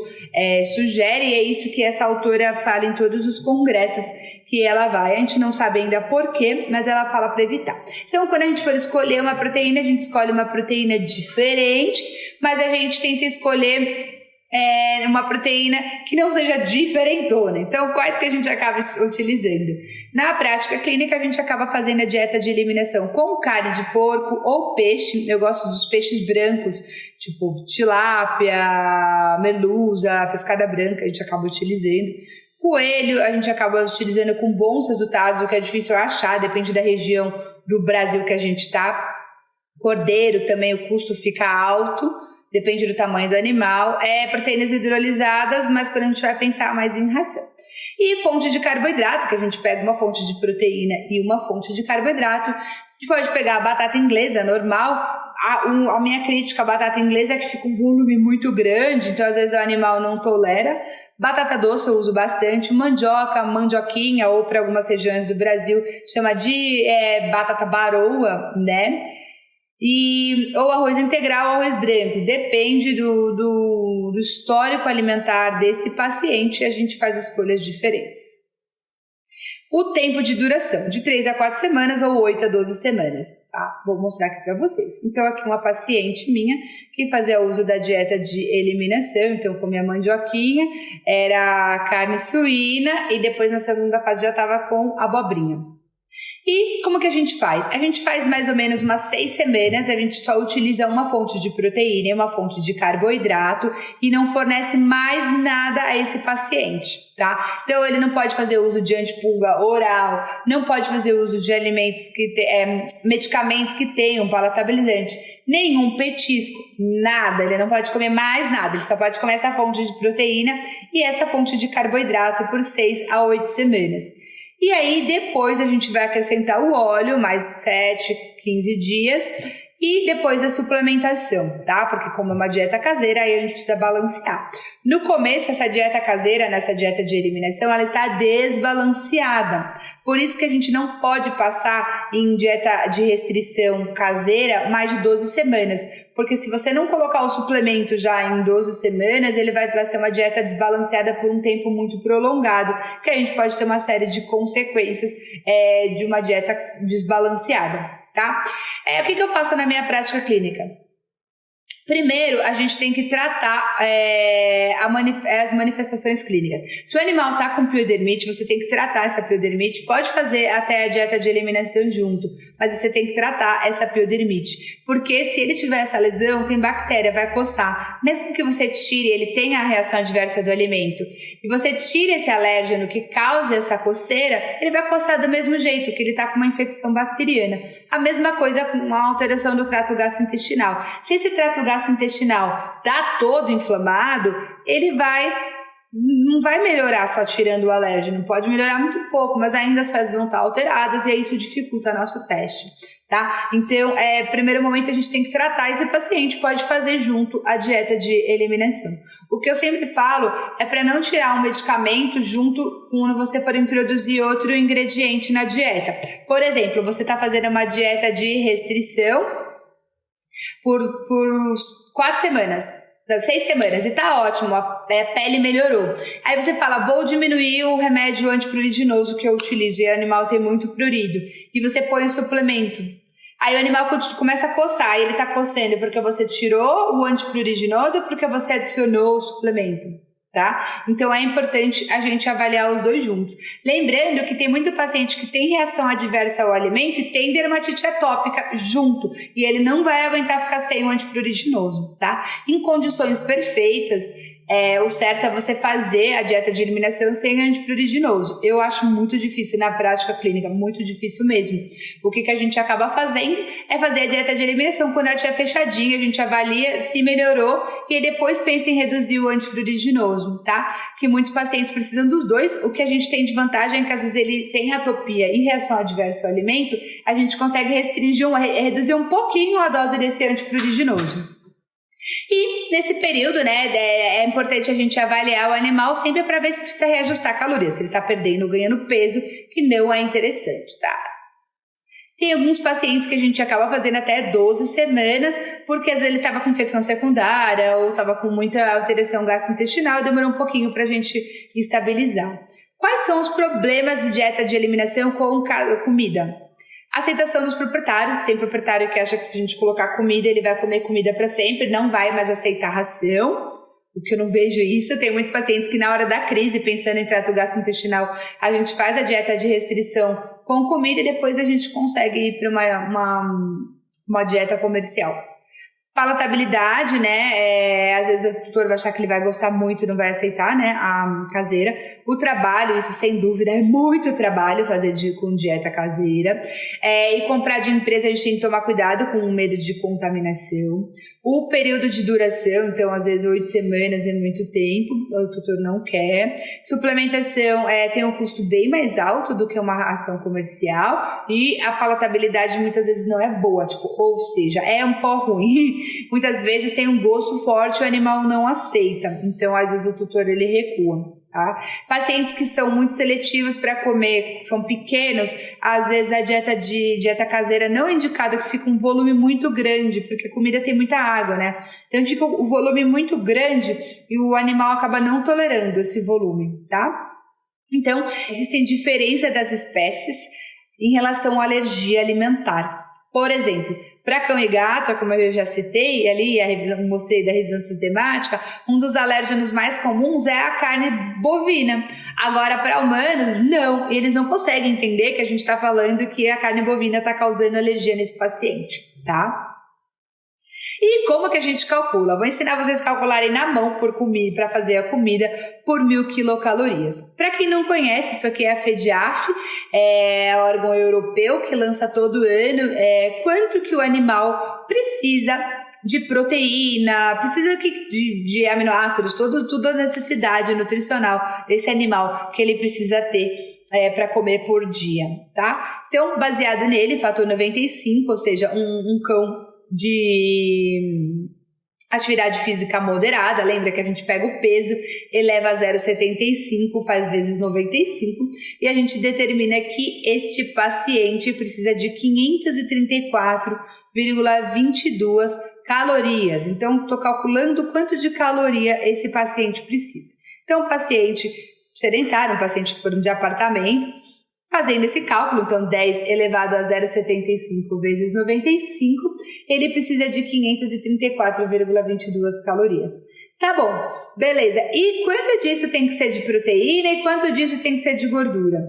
sugere e é isso que essa autora fala em todos os congressos que ela vai. A gente não sabe ainda por quê, mas ela fala para evitar. Então, quando a gente for escolher uma proteína, a gente escolhe uma proteína diferente, mas a gente tenta escolher uma proteína que não seja diferentona. Então, quais que a gente acaba utilizando? Na prática clínica, a gente acaba fazendo a dieta de eliminação com carne de porco ou peixe. Eu gosto dos peixes brancos, tipo tilápia, merluza, pescada branca, a gente acaba utilizando. Coelho, a gente acaba utilizando com bons resultados, o que é difícil achar, depende da região do Brasil que a gente está. Cordeiro também, o custo fica alto. Depende do tamanho do animal, proteínas hidrolisadas, mas quando a gente vai pensar mais em ração. E fonte de carboidrato, que a gente pega uma fonte de proteína e uma fonte de carboidrato. A gente pode pegar a batata inglesa normal. A minha crítica à batata inglesa é que fica um volume muito grande, então às vezes o animal não tolera. Batata doce eu uso bastante, mandioca, mandioquinha, ou para algumas regiões do Brasil chama de batata baroa, né? Ou arroz integral ou arroz branco, depende do histórico alimentar desse paciente, a gente faz escolhas diferentes. O tempo de duração, de 3 a 4 semanas ou 8 a 12 semanas, tá? Vou mostrar aqui para vocês. Então, aqui uma paciente minha que fazia uso da dieta de eliminação, então comia mandioquinha, era carne suína e depois na segunda fase já estava com abobrinha. E como que a gente faz? A gente faz mais ou menos umas 6 semanas, a gente só utiliza uma fonte de proteína e uma fonte de carboidrato e não fornece mais nada a esse paciente, tá? Então ele não pode fazer uso de antipulga oral, não pode fazer uso de alimentos medicamentos que tenham palatabilizante, nenhum petisco, nada, ele não pode comer mais nada, ele só pode comer essa fonte de proteína e essa fonte de carboidrato por 6 a 8 semanas. E aí, depois a gente vai acrescentar o óleo, mais 7, 15 dias, e depois a suplementação, tá? Porque como é uma dieta caseira, aí a gente precisa balancear. No começo, essa dieta caseira, nessa dieta de eliminação, ela está desbalanceada. Por isso que a gente não pode passar em dieta de restrição caseira mais de 12 semanas. Porque se você não colocar o suplemento já em 12 semanas, ele vai ser uma dieta desbalanceada por um tempo muito prolongado, que a gente pode ter uma série de consequências de uma dieta desbalanceada. Tá? O que eu faço na minha prática clínica? Primeiro, a gente tem que tratar as manifestações clínicas. Se o animal está com piodermite, você tem que tratar essa piodermite. Pode fazer até a dieta de eliminação junto, mas você tem que tratar essa piodermite. Porque se ele tiver essa lesão, tem bactéria, vai coçar. Mesmo que você tire, ele tenha a reação adversa do alimento, e você tire esse alérgeno que causa essa coceira, ele vai coçar do mesmo jeito, que ele está com uma infecção bacteriana. A mesma coisa com a alteração do trato gastrointestinal. Se esse trato gastrointestinal está todo inflamado, ele não vai melhorar só tirando o alérgeno, pode melhorar muito pouco, mas ainda as fezes vão estar alteradas e aí isso dificulta nosso teste, tá? Então, primeiro momento a gente tem que tratar esse paciente, pode fazer junto a dieta de eliminação. O que eu sempre falo é para não tirar um medicamento junto quando você for introduzir outro ingrediente na dieta. Por exemplo, você está fazendo uma dieta de restrição por 4 semanas, 6 semanas, e tá ótimo, a pele melhorou. Aí você fala, vou diminuir o remédio antipruriginoso que eu utilizo, e o animal tem muito prurido, e você põe o suplemento. Aí o animal começa a coçar, e ele tá coçando porque você tirou o antipruriginoso ou porque você adicionou o suplemento? Tá? Então é importante a gente avaliar os dois juntos. Lembrando que tem muito paciente que tem reação adversa ao alimento e tem dermatite atópica junto, e ele não vai aguentar ficar sem o antipruriginoso, tá? Em condições perfeitas, o certo é você fazer a dieta de eliminação sem antipruriginoso. Eu acho muito difícil na prática clínica, muito difícil mesmo. O que a gente acaba fazendo é fazer a dieta de eliminação quando ela estiver fechadinha, a gente avalia se melhorou e aí depois pensa em reduzir o antipruriginoso, tá? Que muitos pacientes precisam dos dois. O que a gente tem de vantagem é que às vezes ele tem atopia e reação adversa ao alimento, a gente consegue reduzir um pouquinho a dose desse antipruriginoso. E nesse período, né, é importante a gente avaliar o animal sempre para ver se precisa reajustar a caloria, se ele está perdendo ou ganhando peso, que não é interessante, tá? Tem alguns pacientes que a gente acaba fazendo até 12 semanas, porque às vezes ele estava com infecção secundária ou estava com muita alteração gastrointestinal e demorou um pouquinho para a gente estabilizar. Quais são os problemas de dieta de eliminação com comida? Aceitação dos proprietários, que tem proprietário que acha que se a gente colocar comida, ele vai comer comida para sempre, não vai mais aceitar ração, o que eu não vejo isso. Tem muitos pacientes que na hora da crise, pensando em trato gastrointestinal, a gente faz a dieta de restrição com comida e depois a gente consegue ir para uma dieta comercial. Palatabilidade, né? Às vezes o tutor vai achar que ele vai gostar muito e não vai aceitar, né? A caseira. O trabalho, isso sem dúvida é muito trabalho fazer com dieta caseira. E comprar de empresa a gente tem que tomar cuidado com o medo de contaminação. O período de duração, então às vezes 8 semanas é muito tempo, o tutor não quer. Suplementação tem um custo bem mais alto do que uma ração comercial e a palatabilidade muitas vezes não é boa, ou seja, é um pó ruim. Muitas vezes tem um gosto forte e o animal não aceita, então às vezes o tutor ele recua, tá? Pacientes que são muito seletivos para comer, são pequenos, às vezes a dieta caseira não é indicada, que fica um volume muito grande, porque a comida tem muita água, né? Então fica o volume muito grande e o animal acaba não tolerando esse volume, tá? Então existem diferenças das espécies em relação à alergia alimentar. Por exemplo, para cão e gato, como eu já citei ali, mostrei da revisão sistemática, um dos alérgenos mais comuns é a carne bovina. Agora, para humanos, não. Eles não conseguem entender que a gente está falando que a carne bovina está causando alergia nesse paciente, tá? E como que a gente calcula? Vou ensinar vocês a calcularem na mão para fazer a comida por 1.000 quilocalorias. Para quem não conhece, isso aqui é a FEDIAF, é o órgão europeu que lança todo ano quanto que o animal precisa de proteína, precisa de aminoácidos, toda a necessidade nutricional desse animal que ele precisa ter para comer por dia, tá? Então, baseado nele, fator 95, ou seja, um cão de atividade física moderada, lembra que a gente pega o peso, eleva a 0,75, faz vezes 95, e a gente determina que este paciente precisa de 534,22 calorias. Então, estou calculando quanto de caloria esse paciente precisa. Então, um paciente sedentário, um paciente de apartamento, fazendo esse cálculo, então 10 elevado a 0,75 vezes 95, ele precisa de 534,22 calorias. Tá bom, beleza. E quanto disso tem que ser de proteína e quanto disso tem que ser de gordura?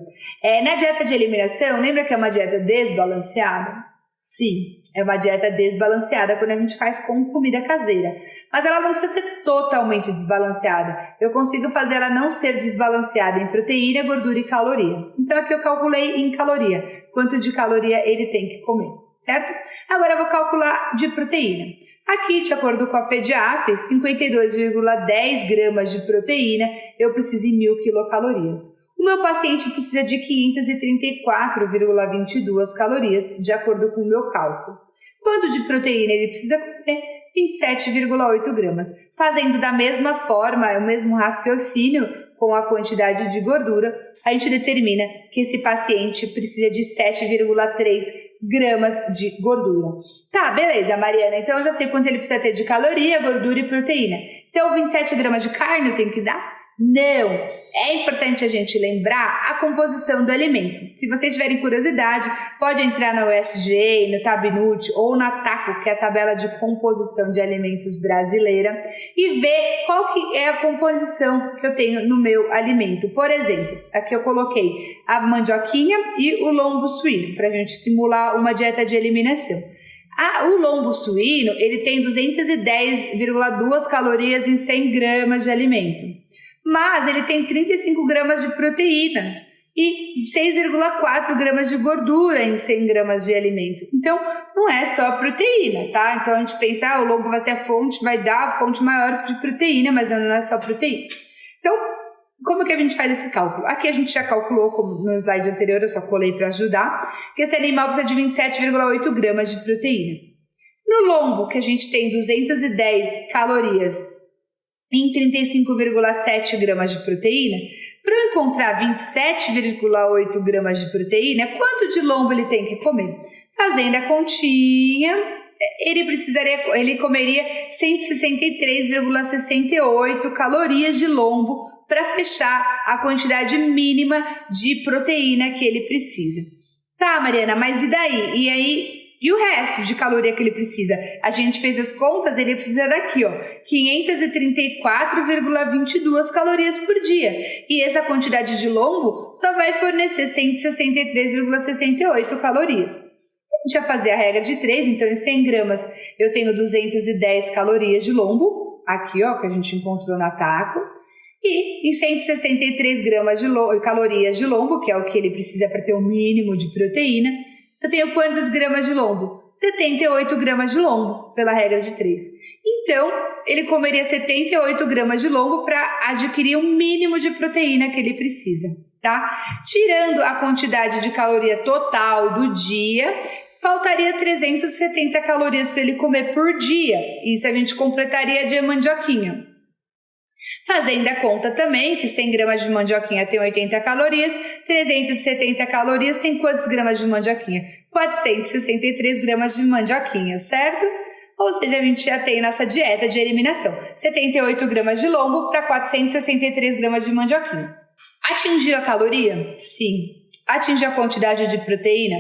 Na dieta de eliminação, lembra que é uma dieta desbalanceada? Sim, é uma dieta desbalanceada quando a gente faz com comida caseira. Mas ela não precisa ser totalmente desbalanceada. Eu consigo fazer ela não ser desbalanceada em proteína, gordura e caloria. Então aqui eu calculei em caloria, quanto de caloria ele tem que comer, certo? Agora eu vou calcular de proteína. Aqui, de acordo com a FEDIAF, 52,10 gramas de proteína eu preciso em 1.000 quilocalorias. O meu paciente precisa de 534,22 calorias, de acordo com o meu cálculo. Quanto de proteína ele precisa comer? 27,8 gramas. Fazendo da mesma forma, o mesmo raciocínio com a quantidade de gordura, a gente determina que esse paciente precisa de 7,3 gramas de gordura. Tá, beleza, Mariana. Então eu já sei quanto ele precisa ter de caloria, gordura e proteína. Então 27 gramas de carne eu tenho que dar? Não, é importante a gente lembrar a composição do alimento. Se vocês tiverem curiosidade, pode entrar na USG, no Tabnut ou na TACO, que é a tabela de composição de alimentos brasileira, e ver qual que é a composição que eu tenho no meu alimento. Por exemplo, aqui eu coloquei a mandioquinha e o lombo suíno, para a gente simular uma dieta de eliminação. O lombo suíno, ele tem 210,2 calorias em 100 gramas de alimento. Mas ele tem 35 gramas de proteína e 6,4 gramas de gordura em 100 gramas de alimento. Então, não é só proteína, tá? Então, a gente pensa, o lombo vai ser a fonte, vai dar a fonte maior de proteína, mas não é só proteína. Então, como que a gente faz esse cálculo? Aqui a gente já calculou, como no slide anterior, eu só colei para ajudar, que esse animal precisa de 27,8 gramas de proteína. No lombo, que a gente tem 210 calorias em 35,7 gramas de proteína, para eu encontrar 27,8 gramas de proteína, quanto de lombo ele tem que comer? Fazendo a continha, ele comeria 163,68 calorias de lombo para fechar a quantidade mínima de proteína que ele precisa. Tá, Mariana, mas e daí? E o resto de caloria que ele precisa? A gente fez as contas, ele precisa daqui, 534,22 calorias por dia. E essa quantidade de lombo só vai fornecer 163,68 calorias. A gente vai fazer a regra de 3, então em 100 gramas eu tenho 210 calorias de lombo, aqui, que a gente encontrou na TACO. E em 163 gramas de calorias de lombo, que é o que ele precisa para ter o mínimo de proteína, eu tenho quantos gramas de lombo? 78 gramas de lombo, pela regra de 3. Então, ele comeria 78 gramas de lombo para adquirir o mínimo de proteína que ele precisa, tá? Tirando a quantidade de caloria total do dia, faltaria 370 calorias para ele comer por dia. Isso a gente completaria de mandioquinha. Fazendo a conta também, que 100 gramas de mandioquinha tem 80 calorias, 370 calorias tem quantos gramas de mandioquinha? 463 gramas de mandioquinha, certo? Ou seja, a gente já tem nossa dieta de eliminação. 78 gramas de lombo para 463 gramas de mandioquinha. Atingiu a caloria? Sim. Atingiu a quantidade de proteína?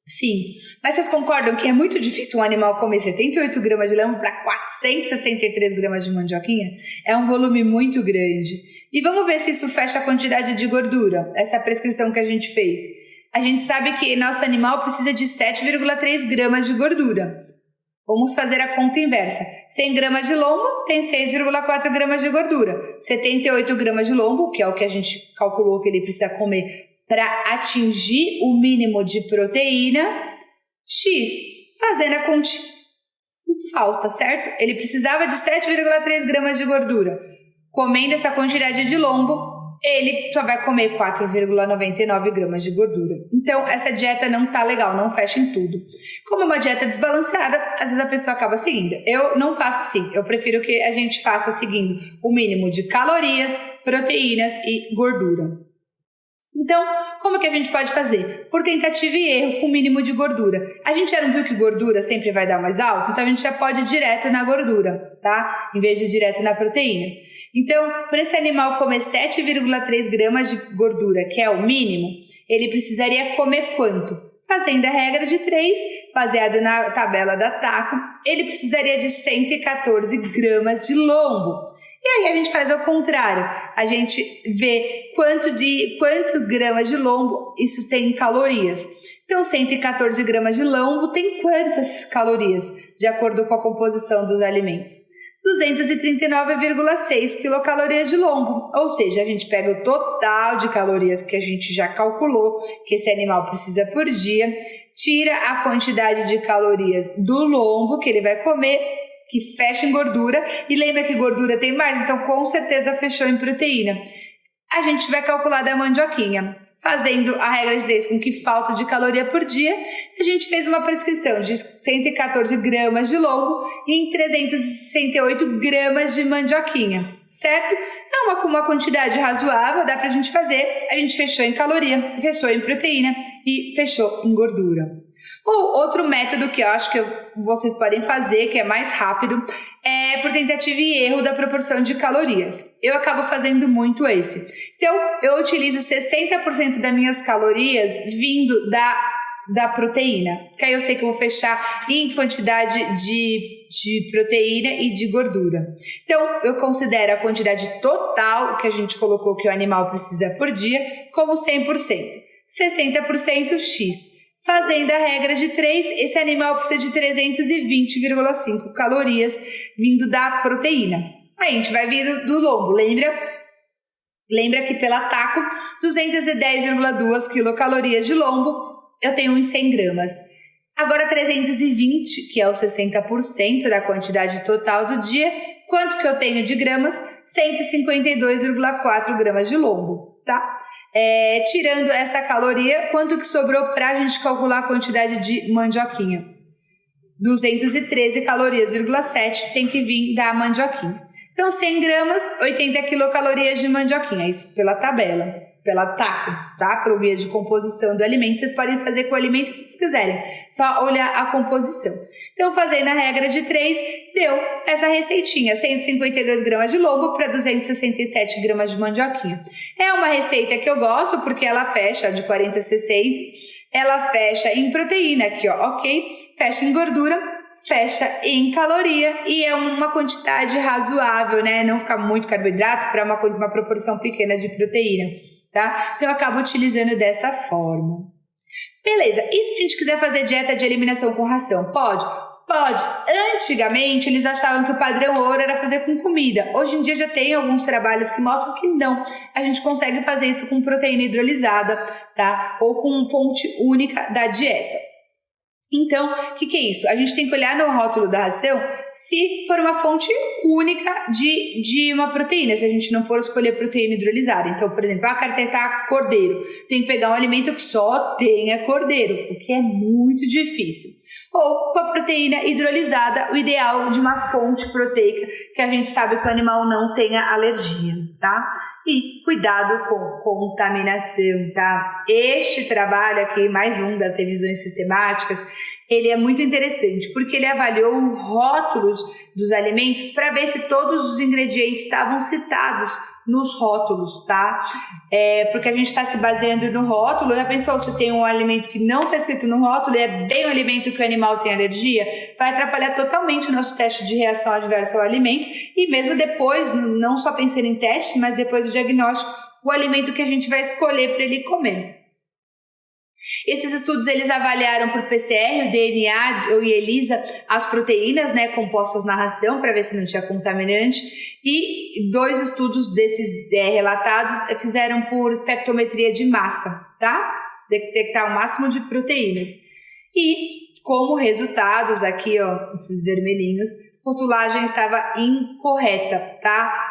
Sim, mas vocês concordam que é muito difícil um animal comer 78 gramas de lombo para 463 gramas de mandioquinha? É um volume muito grande. E vamos ver se isso fecha a quantidade de gordura, essa prescrição que a gente fez. A gente sabe que nosso animal precisa de 7,3 gramas de gordura. Vamos fazer a conta inversa. 100 gramas de lombo tem 6,4 gramas de gordura. 78 gramas de lombo, que é o que a gente calculou que ele precisa comer para atingir o mínimo de proteína, X, fazendo a continha, falta, certo? Ele precisava de 7,3 gramas de gordura. Comendo essa quantidade de lombo, ele só vai comer 4,99 gramas de gordura. Então, essa dieta não tá legal, não fecha em tudo. Como é uma dieta desbalanceada, às vezes a pessoa acaba seguindo. Eu não faço assim, eu prefiro que a gente faça seguindo o mínimo de calorias, proteínas e gordura. Então, como que a gente pode fazer? Por tentativa e erro, com o mínimo de gordura. A gente já não viu que gordura sempre vai dar mais alto? Então, a gente já pode ir direto na gordura, tá? Em vez de ir direto na proteína. Então, para esse animal comer 7,3 gramas de gordura, que é o mínimo, ele precisaria comer quanto? Fazendo a regra de 3, baseado na tabela da TACO, ele precisaria de 114 gramas de lombo. E aí a gente faz ao contrário, a gente vê quanto gramas de lombo isso tem em calorias. Então 114 gramas de lombo tem quantas calorias, de acordo com a composição dos alimentos? 239,6 quilocalorias de lombo, ou seja, a gente pega o total de calorias que a gente já calculou que esse animal precisa por dia, tira a quantidade de calorias do lombo que ele vai comer, que fecha em gordura, e lembra que gordura tem mais, então com certeza fechou em proteína. A gente vai calcular da mandioquinha. Fazendo a regra de 10 com que falta de caloria por dia, a gente fez uma prescrição de 114 gramas de lombo e 368 gramas de mandioquinha, certo? É uma quantidade razoável, dá pra gente fazer. A gente fechou em caloria, fechou em proteína e fechou em gordura. Ou outro método que eu acho que vocês podem fazer, que é mais rápido, é por tentativa e erro da proporção de calorias. Eu acabo fazendo muito esse. Então, eu utilizo 60% das minhas calorias vindo da proteína, que aí eu sei que eu vou fechar em quantidade de proteína e de gordura. Então, eu considero a quantidade total que a gente colocou que o animal precisa por dia como 100%. 60% X. Fazendo a regra de 3, esse animal precisa de 320,5 calorias vindo da proteína. Aí a gente vai vir do lombo, lembra que pela TACO, 210,2 quilocalorias de lombo, eu tenho em 100 gramas. Agora 320, que é o 60% da quantidade total do dia, quanto que eu tenho de gramas? 152,4 gramas de lombo, tá? Tirando essa caloria, quanto que sobrou para a gente calcular a quantidade de mandioquinha? 213 calorias,7 tem que vir da mandioquinha. Então, 100 gramas, 80 quilocalorias de mandioquinha, isso pela tabela, pela TACO, tá? Para o guia de composição do alimento, vocês podem fazer com o alimento que vocês quiserem, só olhar a composição. Então, fazendo a regra de 3, deu essa receitinha, 152 gramas de lombo para 267 gramas de mandioquinha. É uma receita que eu gosto, porque ela fecha de 40 a 60, ela fecha em proteína aqui, ó, ok? Fecha em gordura, fecha em caloria e é uma quantidade razoável, né? Não fica muito carboidrato para uma proporção pequena de proteína, tá? Então eu acabo utilizando dessa forma. Beleza, e se a gente quiser fazer dieta de eliminação com ração? Pode? Pode. Antigamente eles achavam que o padrão ouro era fazer com comida. Hoje em dia já tem alguns trabalhos que mostram que não. A gente consegue fazer isso com proteína hidrolisada, tá? Ou com fonte única da dieta. Então, o que é isso? A gente tem que olhar no rótulo da ração se for uma fonte única de uma proteína, se a gente não for escolher proteína hidrolisada. Então, por exemplo, eu quero tentar cordeiro. Tem que pegar um alimento que só tenha cordeiro, o que é muito difícil. Ou com a proteína hidrolisada, o ideal de uma fonte proteica que a gente sabe que o animal não tenha alergia, tá? E cuidado com contaminação, tá? Este trabalho aqui, mais um das revisões sistemáticas, ele é muito interessante porque ele avaliou os rótulos dos alimentos para ver se todos os ingredientes estavam citados nos rótulos, tá? Porque a gente está se baseando no rótulo. Já pensou, se tem um alimento que não está escrito no rótulo e é bem um alimento que o animal tem alergia, vai atrapalhar totalmente o nosso teste de reação adversa ao alimento e mesmo depois, não só pensando em teste, mas depois do diagnóstico, o alimento que a gente vai escolher para ele comer. Esses estudos eles avaliaram por PCR, o DNA e ELISA as proteínas, né, compostas na ração para ver se não tinha contaminante, e 2 estudos desses relatados fizeram por espectrometria de massa, tá? Detectar o máximo de proteínas. E como resultados aqui, ó, esses vermelhinhos, a rotulagem estava incorreta, tá?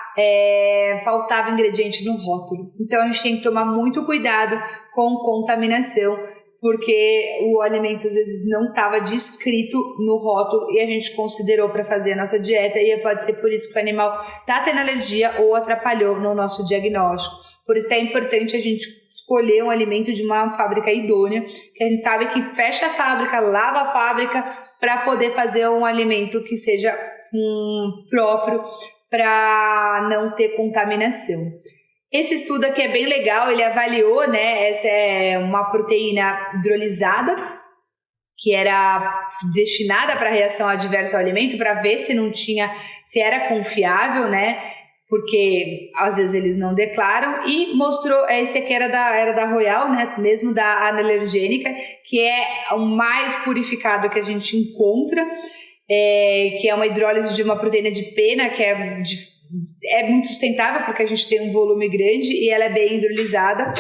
Faltava ingrediente no rótulo. Então a gente tem que tomar muito cuidado com contaminação, porque o alimento às vezes não estava descrito no rótulo e a gente considerou para fazer a nossa dieta, e pode ser por isso que o animal está tendo alergia ou atrapalhou no nosso diagnóstico. Por isso é importante a gente escolher um alimento de uma fábrica idônea, que a gente sabe que fecha a fábrica, lava a fábrica, para poder fazer um alimento que seja próprio para não ter contaminação. Esse estudo aqui é bem legal, ele avaliou, né, essa é uma proteína hidrolisada, que era destinada para reação adversa ao alimento, para ver se era confiável, né, porque às vezes eles não declaram, e mostrou, esse aqui era da Royal, né, mesmo da analergênica, que é o mais purificado que a gente encontra, que é uma hidrólise de uma proteína de pena, que é muito sustentável porque a gente tem um volume grande e ela é bem hidrolisada,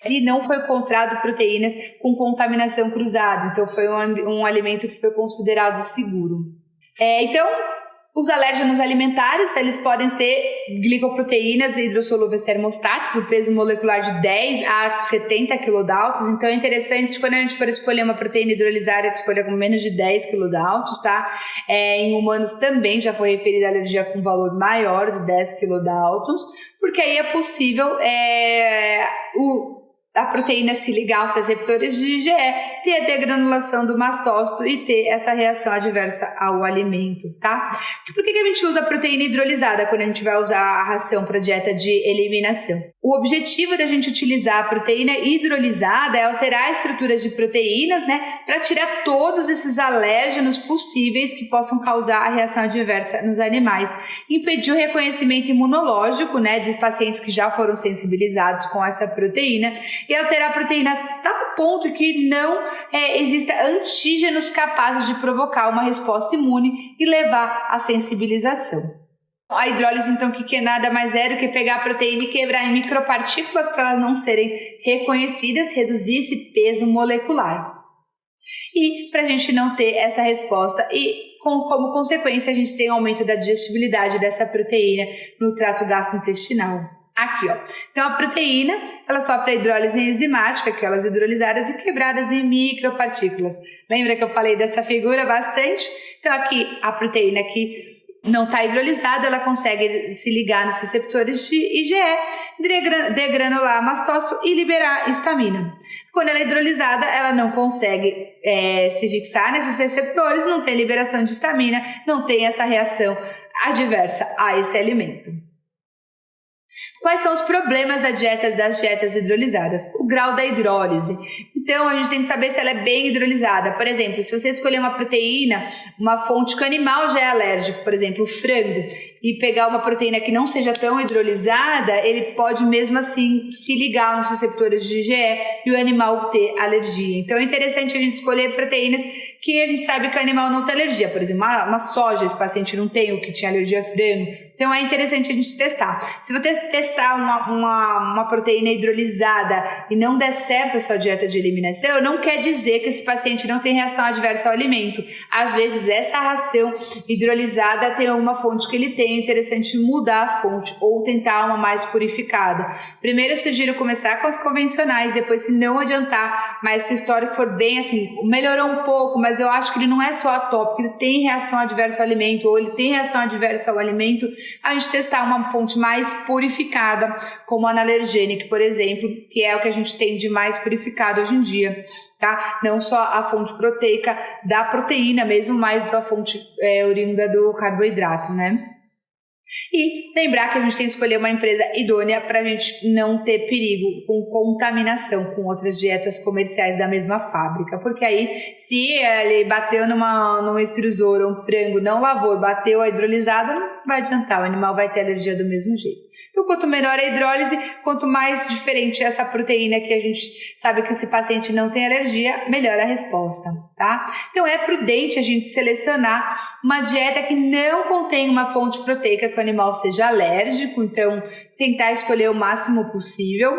e não foi encontrado proteínas com contaminação cruzada, então foi um alimento que foi considerado seguro. Então, os alérgenos alimentares, eles podem ser glicoproteínas hidrossolúveis termostatas, o peso molecular de 10 a 70 kDa. Então é interessante, quando a gente for escolher uma proteína hidrolisada, que escolha com menos de 10 kDa, tá? Em humanos também já foi referida a alergia com valor maior de 10 kDa, porque aí é possível a proteína se ligar aos receptores de IgE, ter a degranulação do mastócito e ter essa reação adversa ao alimento, tá? Por que a gente usa a proteína hidrolisada quando a gente vai usar a ração para dieta de eliminação? O objetivo da gente utilizar a proteína hidrolisada é alterar a estrutura de proteínas, né, para tirar todos esses alérgenos possíveis que possam causar a reação adversa nos animais, impedir o reconhecimento imunológico, né, de pacientes que já foram sensibilizados com essa proteína, e alterar a proteína a tal ponto que não exista antígenos capazes de provocar uma resposta imune e levar à sensibilização. A hidrólise, então, que nada mais é do que pegar a proteína e quebrar em micropartículas para elas não serem reconhecidas, reduzir esse peso molecular. E para a gente não ter essa resposta como consequência, a gente tem aumento da digestibilidade dessa proteína no trato gastrointestinal. Aqui, ó. Então, a proteína, ela sofre a hidrólise enzimática, aquelas hidrolisadas e quebradas em micropartículas. Lembra que eu falei dessa figura bastante? Então, aqui, a proteína que não está hidrolisada, ela consegue se ligar nos receptores de IgE, degranular mastócito e liberar histamina. Quando ela é hidrolisada, ela não consegue se fixar nesses receptores, não tem liberação de histamina, não tem essa reação adversa a esse alimento. Quais são os problemas das dietas hidrolisadas? O grau da hidrólise. Então, a gente tem que saber se ela é bem hidrolisada. Por exemplo, se você escolher uma proteína, uma fonte que o animal já é alérgico, por exemplo, o frango, e pegar uma proteína que não seja tão hidrolisada, ele pode mesmo assim se ligar nos receptores de IgE e o animal ter alergia. Então, é interessante a gente escolher proteínas que a gente sabe que o animal não tem alergia. Por exemplo, uma soja, esse paciente não tem, o que tinha alergia a frango. Então, é interessante a gente testar. Se você testar uma proteína hidrolisada e não der certo a sua dieta de eliminação, não quer dizer que esse paciente não tem reação adversa ao alimento. Às vezes, essa ração hidrolisada tem alguma fonte que ele tem, é interessante mudar a fonte ou tentar uma mais purificada. Primeiro, eu sugiro começar com as convencionais, depois, se não adiantar, mas se o histórico for bem assim, melhorou um pouco, mas eu acho que ele não é só atópico, ele tem reação adversa ao alimento, ou ele tem reação adversa ao alimento, a gente testar uma fonte mais purificada, como a analergênica, por exemplo, que é o que a gente tem de mais purificado hoje em dia, tá? Não só a fonte proteica da proteína mesmo, mas da fonte oriunda do carboidrato, né? E lembrar que a gente tem que escolher uma empresa idônea para a gente não ter perigo com contaminação com outras dietas comerciais da mesma fábrica. Porque aí, se ele bateu numa extrusora, um frango, não lavou, bateu a hidrolisada, não vai adiantar, o animal vai ter alergia do mesmo jeito. Então, quanto menor a hidrólise, quanto mais diferente essa proteína que a gente sabe que esse paciente não tem alergia, melhor a resposta, tá? Então, é prudente a gente selecionar uma dieta que não contém uma fonte proteica que o animal seja alérgico, então tentar escolher o máximo possível.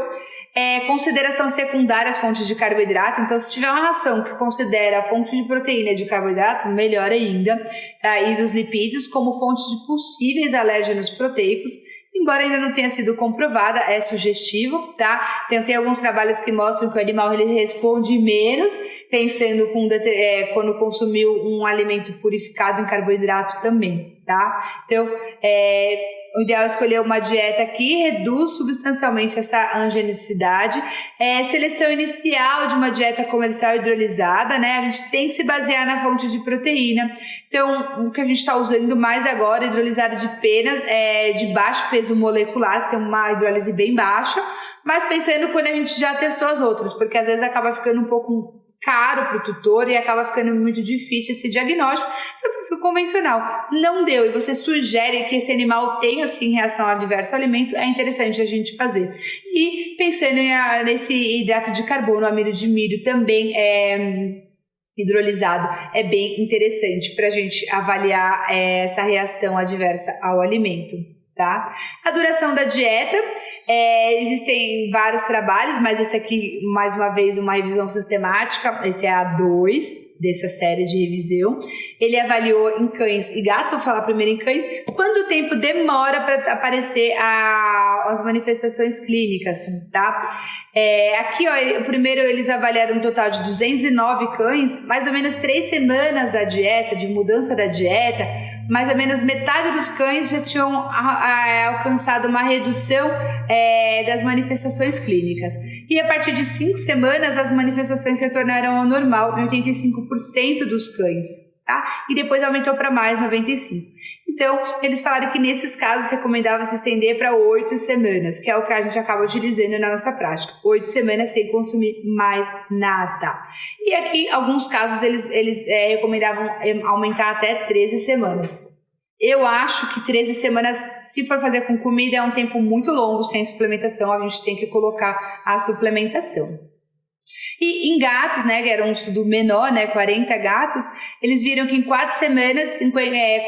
Consideração secundária às fontes de carboidrato, então se tiver uma ração que considera a fonte de proteína de carboidrato, melhor ainda, tá? E dos lipídios como fontes de possíveis alérgenos proteicos, embora ainda não tenha sido comprovada, é sugestivo, tá? Então tem alguns trabalhos que mostram que o animal ele responde menos, pensando quando consumiu um alimento purificado em carboidrato também, tá? Então, o ideal é escolher uma dieta que reduz substancialmente essa angenicidade. Seleção inicial de uma dieta comercial hidrolisada, né? A gente tem que se basear na fonte de proteína. Então, o que a gente está usando mais agora, hidrolisada de penas, de baixo peso molecular, que tem uma hidrólise bem baixa, mas pensando quando a gente já testou as outras, porque às vezes acaba ficando um pouco caro para o tutor e acaba ficando muito difícil esse diagnóstico. Se eu faço o convencional, não deu, e você sugere que esse animal tenha sim reação adversa ao alimento, é interessante a gente fazer. E pensando nesse hidrato de carbono, amido de milho também hidrolisado, é bem interessante para a gente avaliar essa reação adversa ao alimento. Tá? A duração da dieta, existem vários trabalhos, mas esse aqui, mais uma vez, uma revisão sistemática, esse é a 2 dessa série de revisão. Ele avaliou em cães e gatos, vou falar primeiro em cães, quanto tempo demora para aparecer as manifestações clínicas, tá? Aqui, ó, primeiro eles avaliaram um total de 209 cães, mais ou menos 3 semanas da dieta, de mudança da dieta, mais ou menos metade dos cães já tinham alcançado uma redução das manifestações clínicas. E a partir de 5 semanas, as manifestações se tornaram ao normal em 85% dos cães, tá? E depois aumentou para mais, 95%. Então, eles falaram que nesses casos recomendava se estender para 8 semanas, que é o que a gente acaba utilizando na nossa prática. 8 semanas sem consumir mais nada. E aqui, alguns casos, eles recomendavam aumentar até 13 semanas. Eu acho que 13 semanas, se for fazer com comida, é um tempo muito longo, sem suplementação, a gente tem que colocar a suplementação. E em gatos, né, que era um estudo menor, né, 40 gatos, eles viram que em 4 semanas,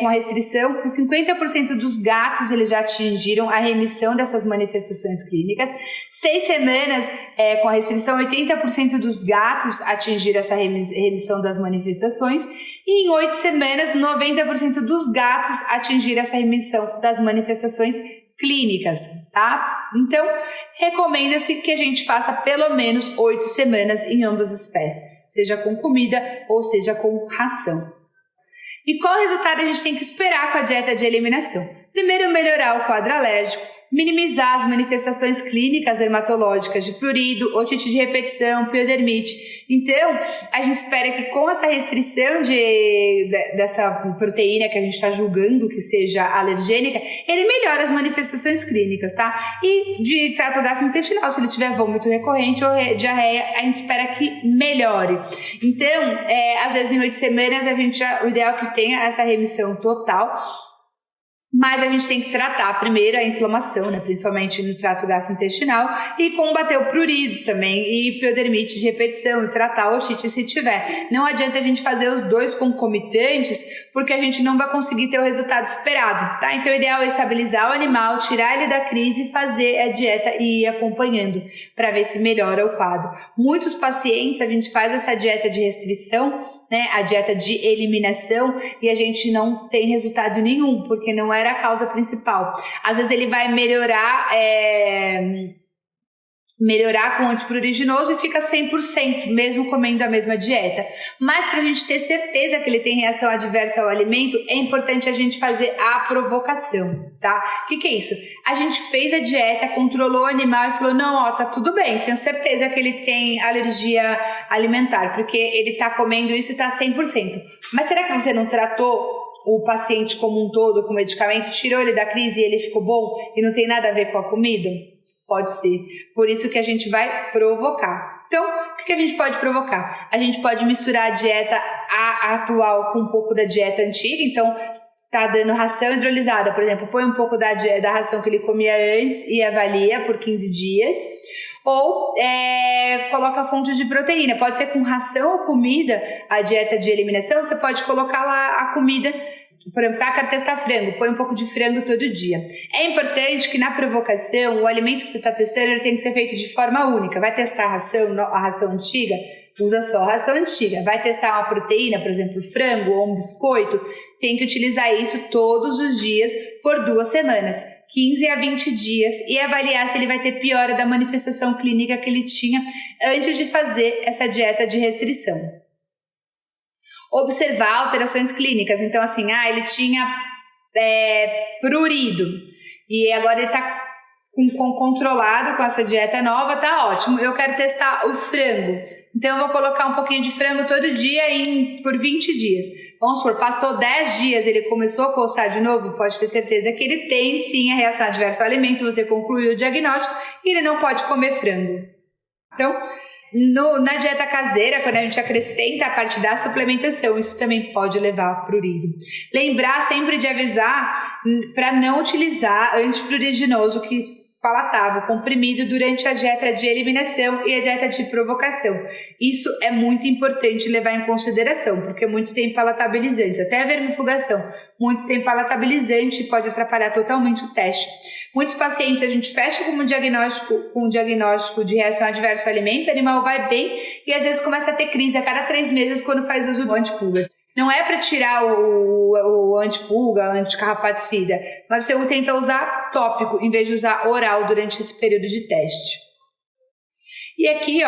com a restrição, 50% dos gatos eles já atingiram a remissão dessas manifestações clínicas. 6 semanas, com a restrição, 80% dos gatos atingiram essa remissão das manifestações. E em 8 semanas, 90% dos gatos atingiram essa remissão das manifestações clínicas, tá? Então, recomenda-se que a gente faça pelo menos 8 semanas em ambas as espécies, seja com comida ou seja com ração. E qual resultado a gente tem que esperar com a dieta de eliminação? Primeiro, melhorar o quadro alérgico, minimizar as manifestações clínicas dermatológicas de prurido, otite de repetição, piodermite. Então, a gente espera que com essa restrição dessa proteína que a gente está julgando que seja alergênica, ele melhore as manifestações clínicas, tá? E de trato gastrointestinal, se ele tiver vômito recorrente ou diarreia, a gente espera que melhore. Então, às vezes em 8 semanas, o ideal é que tenha essa remissão total. Mas a gente tem que tratar primeiro a inflamação, né, principalmente no trato gastrointestinal, e combater o prurido também, e piodermite de repetição, e tratar a otite se tiver. Não adianta a gente fazer os dois concomitantes, porque a gente não vai conseguir ter o resultado esperado, tá? Então o ideal é estabilizar o animal, tirar ele da crise e fazer a dieta e ir acompanhando, para ver se melhora o quadro. Muitos pacientes, a gente faz essa dieta de restrição, né, a dieta de eliminação, e a gente não tem resultado nenhum, porque não era a causa principal. Às vezes ele vai melhorar com antipruriginoso e fica 100%, mesmo comendo a mesma dieta. Mas para a gente ter certeza que ele tem reação adversa ao alimento, é importante a gente fazer a provocação, tá? O que é isso? A gente fez a dieta, controlou o animal e falou, não, ó, tá tudo bem, tenho certeza que ele tem alergia alimentar, porque ele tá comendo isso e tá 100%. Mas será que você não tratou o paciente como um todo com o medicamento, tirou ele da crise e ele ficou bom e não tem nada a ver com a comida? Pode ser. Por isso que a gente vai provocar. Então, o que a gente pode provocar? A gente pode misturar a dieta atual com um pouco da dieta antiga. Então, está dando ração hidrolisada, por exemplo, põe um pouco da ração que ele comia antes e avalia por 15 dias. Ou coloca fonte de proteína. Pode ser com ração ou comida, a dieta de eliminação. Você pode colocar lá a comida. Por exemplo, eu quero testar frango, põe um pouco de frango todo dia. É importante que na provocação, o alimento que você está testando ele tem que ser feito de forma única. Vai testar a ração antiga? Usa só a ração antiga. Vai testar uma proteína, por exemplo, frango ou um biscoito? Tem que utilizar isso todos os dias por 2 semanas. 15 a 20 dias e avaliar se ele vai ter piora da manifestação clínica que ele tinha antes de fazer essa dieta de restrição. Observar alterações clínicas. Então, assim, ele tinha prurido e agora ele está controlado com essa dieta nova, tá ótimo. Eu quero testar o frango. Então, eu vou colocar um pouquinho de frango todo dia por 20 dias. Vamos supor, passou 10 dias, ele começou a coçar de novo, pode ter certeza que ele tem sim a reação adversa ao alimento, você concluiu o diagnóstico e ele não pode comer frango. Então, na dieta caseira, quando a gente acrescenta a parte da suplementação, isso também pode levar ao prurido. Lembrar sempre de avisar para não utilizar antipruridiginoso palatável, comprimido durante a dieta de eliminação e a dieta de provocação. Isso é muito importante levar em consideração, porque muitos têm palatabilizantes, até a vermifugação. Muitos têm palatabilizante e pode atrapalhar totalmente o teste. Muitos pacientes a gente fecha com um diagnóstico de reação adversa ao alimento, o animal vai bem e às vezes começa a ter crise a cada 3 meses quando faz uso do antipulga. Não é para tirar o antipulga, anticarrapaticida, mas você tenta usar tópico em vez de usar oral durante esse período de teste. E aqui,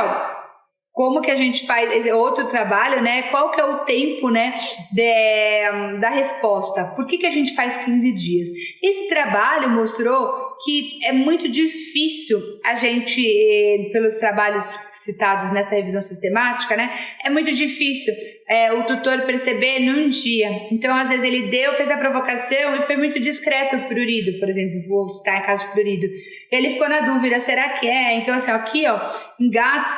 como que a gente faz outro trabalho, né? Qual que é o tempo, né, da resposta? Por que a gente faz 15 dias? Esse trabalho mostrou que é muito difícil a gente, pelos trabalhos citados nessa revisão sistemática, né? É muito difícil o tutor perceber num dia. Então, às vezes ele fez a provocação e foi muito discreto o prurido, por exemplo, vou citar em caso de prurido. Ele ficou na dúvida, será que é? Então, assim, aqui, em gatos,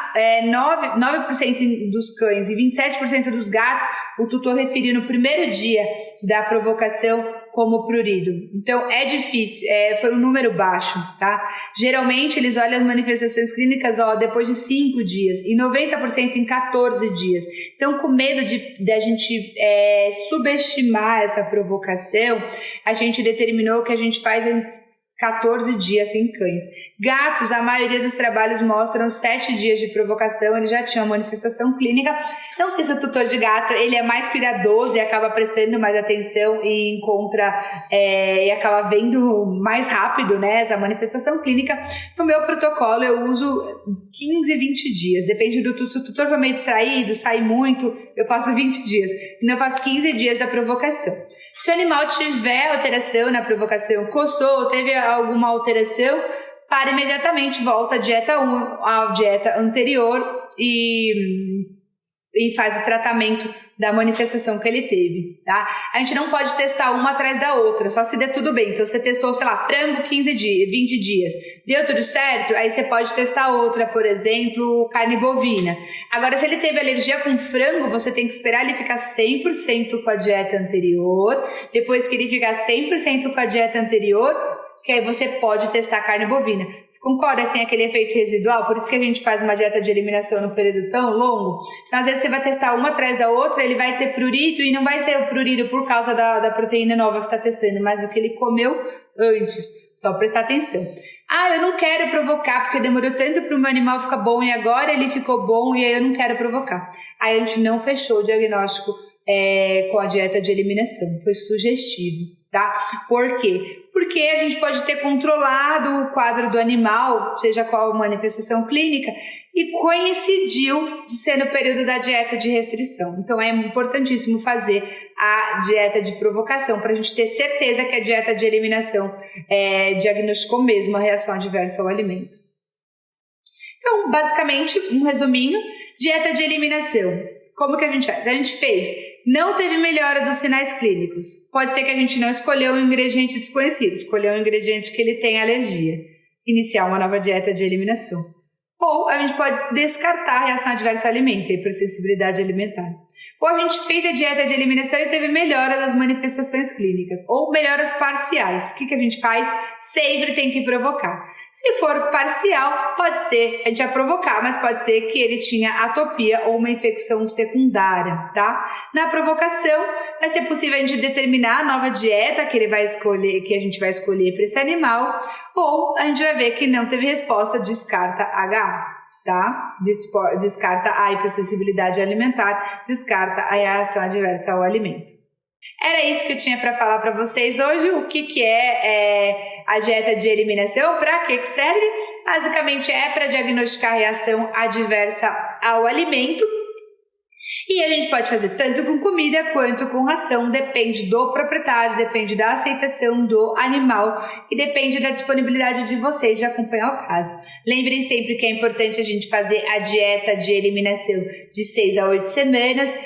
9% dos cães e 27% dos gatos, o tutor referiu no primeiro dia da provocação como prurido. Então, é difícil, foi um número baixo, tá? Geralmente, eles olham as manifestações clínicas, depois de 5 dias e 90% em 14 dias. Então, com medo de a gente subestimar essa provocação, a gente determinou que a gente faz em 14 dias em cães. Gatos, a maioria dos trabalhos mostram 7 dias de provocação, eles já tinham manifestação clínica. Não sei se o tutor de gato, ele é mais cuidadoso e acaba prestando mais atenção e encontra, e acaba vendo mais rápido, né, essa manifestação clínica. No meu protocolo, eu uso 15, 20 dias, depende se o tutor for meio distraído, sai muito, eu faço 20 dias, então eu faço 15 dias da provocação. Se o animal tiver alteração na provocação, coçou, teve alguma alteração, para imediatamente, volta à dieta anterior e faz o tratamento da manifestação que ele teve, tá? A gente não pode testar uma atrás da outra, só se der tudo bem. Então, você testou, sei lá, frango 15 dias, 20 dias, deu tudo certo? Aí você pode testar outra, por exemplo, carne bovina. Agora, se ele teve alergia com frango, você tem que esperar ele ficar 100% com a dieta anterior. Depois que ele ficar 100% com a dieta anterior, que aí você pode testar a carne bovina. Você concorda que tem aquele efeito residual? Por isso que a gente faz uma dieta de eliminação no período tão longo. Então, às vezes, você vai testar uma atrás da outra, ele vai ter prurido e não vai ser o prurido por causa da proteína nova que você está testando, mas o que ele comeu antes. Só prestar atenção. Eu não quero provocar, porque demorou tanto para o meu animal ficar bom e agora ele ficou bom e aí eu não quero provocar. Aí a gente não fechou o diagnóstico com a dieta de eliminação. Foi sugestivo, tá? Por quê? Porque a gente pode ter controlado o quadro do animal, seja qual manifestação clínica, e coincidiu de ser no período da dieta de restrição. Então, é importantíssimo fazer a dieta de provocação, para a gente ter certeza que a dieta de eliminação diagnosticou mesmo a reação adversa ao alimento. Então, basicamente, um resuminho, dieta de eliminação. Como que a gente faz? A gente fez, não teve melhora dos sinais clínicos. Pode ser que a gente não escolheu um ingrediente desconhecido, escolheu um ingrediente que ele tem alergia. Iniciar uma nova dieta de eliminação. Ou a gente pode descartar a reação adversa ao alimento, a hipersensibilidade alimentar. Ou a gente fez a dieta de eliminação e teve melhora das manifestações clínicas, ou melhoras parciais. O que a gente faz? Sempre tem que provocar. Se for parcial, pode ser, a gente vai provocar, mas pode ser que ele tinha atopia ou uma infecção secundária, tá? Na provocação, vai ser possível a gente determinar a nova dieta que ele vai escolher, que a gente vai escolher para esse animal, ou a gente vai ver que não teve resposta, descarta H. Tá? Descarta a hipersensibilidade alimentar, descarta a reação adversa ao alimento. Era isso que eu tinha para falar para vocês hoje. O que é a dieta de eliminação? Para que serve? Basicamente é para diagnosticar a reação adversa ao alimento. E a gente pode fazer tanto com comida quanto com ração, depende do proprietário, depende da aceitação do animal e depende da disponibilidade de vocês de acompanhar o caso. Lembrem sempre que é importante a gente fazer a dieta de eliminação de 6 a 8 semanas,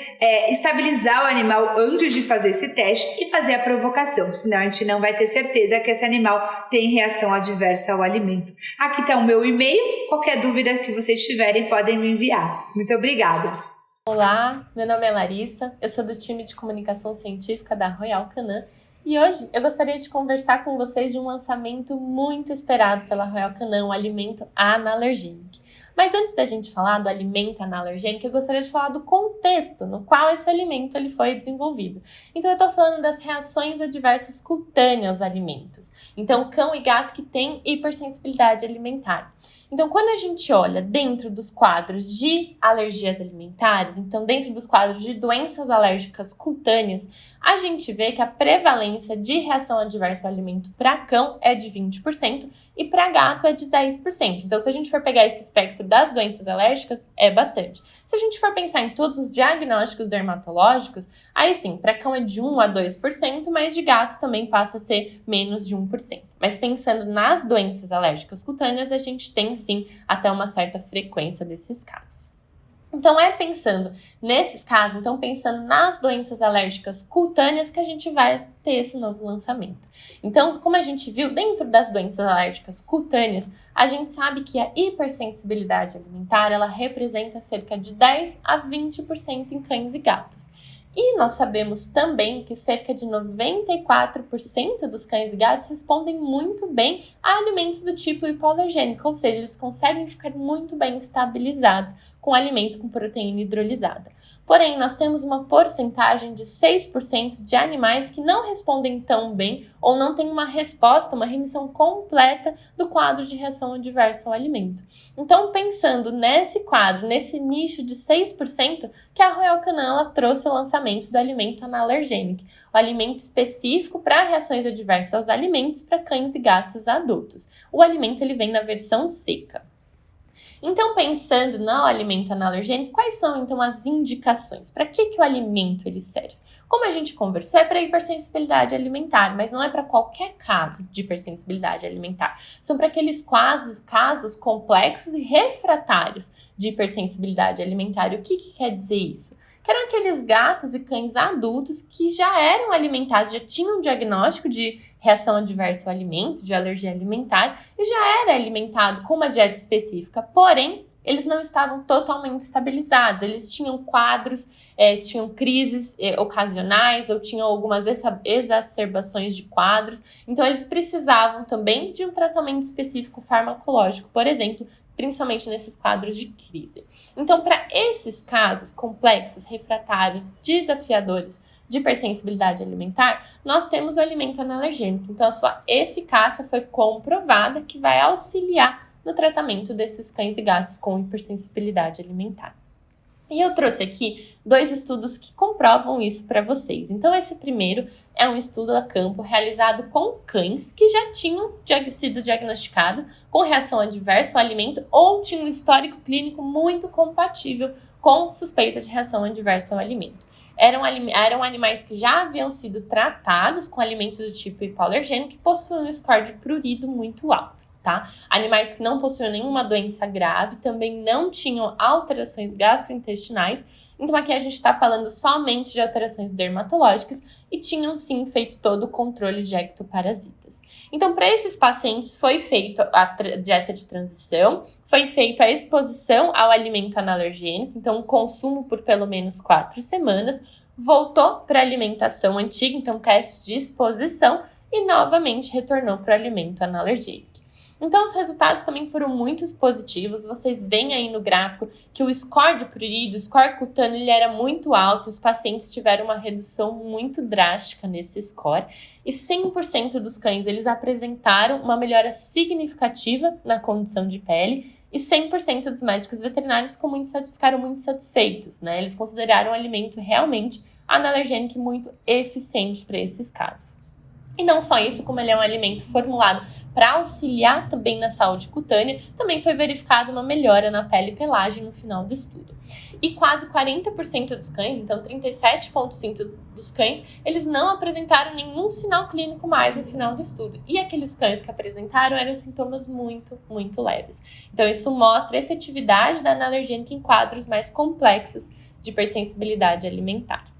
estabilizar o animal antes de fazer esse teste e fazer a provocação, senão a gente não vai ter certeza que esse animal tem reação adversa ao alimento. Aqui está o meu e-mail, qualquer dúvida que vocês tiverem podem me enviar. Muito obrigada! Olá, meu nome é Larissa, eu sou do time de comunicação científica da Royal Canin e hoje eu gostaria de conversar com vocês de um lançamento muito esperado pela Royal Canin, o alimento Analergenic. Mas antes da gente falar do alimento Analergenic, eu gostaria de falar do contexto no qual esse alimento ele foi desenvolvido. Então eu estou falando das reações adversas cutâneas aos alimentos. Então cão e gato que têm hipersensibilidade alimentar. Então, quando a gente olha dentro dos quadros de alergias alimentares, então dentro dos quadros de doenças alérgicas cutâneas, a gente vê que a prevalência de reação adversa ao alimento para cão é de 20% e para gato é de 10%. Então, se a gente for pegar esse espectro das doenças alérgicas, é bastante. Se a gente for pensar em todos os diagnósticos dermatológicos, aí sim, para cão é de 1 a 2%, mas de gato também passa a ser menos de 1%. Mas pensando nas doenças alérgicas cutâneas, a gente tem sim até uma certa frequência desses casos. Então pensando nesses casos, pensando nas doenças alérgicas cutâneas que a gente vai ter esse novo lançamento. Então, como a gente viu, dentro das doenças alérgicas cutâneas, a gente sabe que a hipersensibilidade alimentar, ela representa cerca de 10 a 20% em cães e gatos. E nós sabemos também que cerca de 94% dos cães e gatos respondem muito bem a alimentos do tipo hipoalergênico, ou seja, eles conseguem ficar muito bem estabilizados com alimento com proteína hidrolisada. Porém, nós temos uma porcentagem de 6% de animais que não respondem tão bem ou não têm uma resposta, uma remissão completa do quadro de reação adversa ao alimento. Então, pensando nesse quadro, nesse nicho de 6%, que a Royal Canin trouxe o lançamento do alimento Analergenic, o alimento específico para reações adversas aos alimentos para cães e gatos adultos. O alimento ele vem na versão seca. Então, pensando no alimento analergênico, quais são então as indicações? Para que o alimento ele serve? Como a gente conversou, é para hipersensibilidade alimentar, mas não é para qualquer caso de hipersensibilidade alimentar. São para aqueles casos complexos e refratários de hipersensibilidade alimentar. E o que quer dizer isso? Que eram aqueles gatos e cães adultos que já eram alimentados, já tinham um diagnóstico de reação adversa ao alimento, de alergia alimentar, e já era alimentado com uma dieta específica, porém, eles não estavam totalmente estabilizados, eles tinham quadros, tinham crises ocasionais ou tinham algumas exacerbações de quadros, então eles precisavam também de um tratamento específico farmacológico, por exemplo, principalmente nesses quadros de crise. Então, para esses casos complexos, refratários, desafiadores de hipersensibilidade alimentar, nós temos o alimento analergênico. Então, a sua eficácia foi comprovada que vai auxiliar no tratamento desses cães e gatos com hipersensibilidade alimentar. E eu trouxe aqui 2 estudos que comprovam isso para vocês. Então, esse primeiro é um estudo a campo realizado com cães que já tinham sido diagnosticados com reação adversa ao alimento ou tinham um histórico clínico muito compatível com suspeita de reação adversa ao alimento. Eram animais que já haviam sido tratados com alimentos do tipo hipoalergênico que possuíam um score de prurido muito alto. tá? Animais que não possuíam nenhuma doença grave, também não tinham alterações gastrointestinais. Então aqui a gente está falando somente de alterações dermatológicas e tinham sim feito todo o controle de ectoparasitas. Então para esses pacientes foi feita a dieta de transição, foi feita a exposição ao alimento analergênico, então consumo por pelo menos 4 semanas, voltou para a alimentação antiga, então teste de exposição e novamente retornou para o alimento analergênico. Então, os resultados também foram muito positivos. Vocês veem aí no gráfico que o score de prurido, o score cutâneo, ele era muito alto. Os pacientes tiveram uma redução muito drástica nesse score. E 100% dos cães, eles apresentaram uma melhora significativa na condição de pele. E 100% dos médicos veterinários ficaram muito satisfeitos, né? Eles consideraram o alimento realmente analergênico e muito eficiente para esses casos. E não só isso, como ele é um alimento formulado para auxiliar também na saúde cutânea, também foi verificada uma melhora na pele e pelagem no final do estudo. E quase 40% dos cães, então 37,5% dos cães, eles não apresentaram nenhum sinal clínico mais no final do estudo. E aqueles cães que apresentaram eram sintomas muito, muito leves. Então isso mostra a efetividade da analergênica em quadros mais complexos de hipersensibilidade alimentar.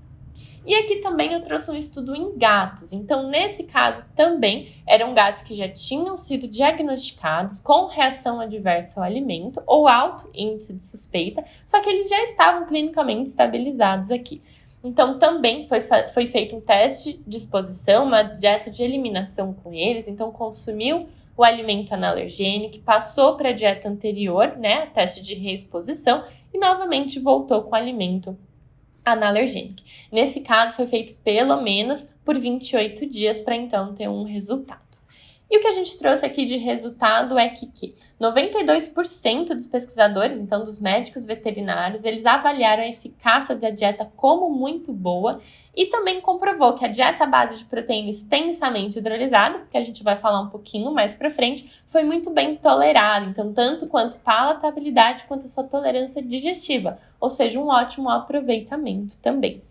E aqui também eu trouxe um estudo em gatos. Então, nesse caso também, eram gatos que já tinham sido diagnosticados com reação adversa ao alimento ou alto índice de suspeita, só que eles já estavam clinicamente estabilizados aqui. Então, também foi feito um teste de exposição, uma dieta de eliminação com eles. Então, consumiu o alimento analergênico, passou para a dieta anterior, né, teste de reexposição, e novamente voltou com o alimento analergênico. Nesse caso, foi feito pelo menos por 28 dias para então ter um resultado. E o que a gente trouxe aqui de resultado é que 92% dos pesquisadores, então dos médicos veterinários, eles avaliaram a eficácia da dieta como muito boa e também comprovou que a dieta à base de proteína extensamente hidrolisada, que a gente vai falar um pouquinho mais para frente, foi muito bem tolerada, então tanto quanto palatabilidade quanto a sua tolerância digestiva, ou seja, um ótimo aproveitamento também.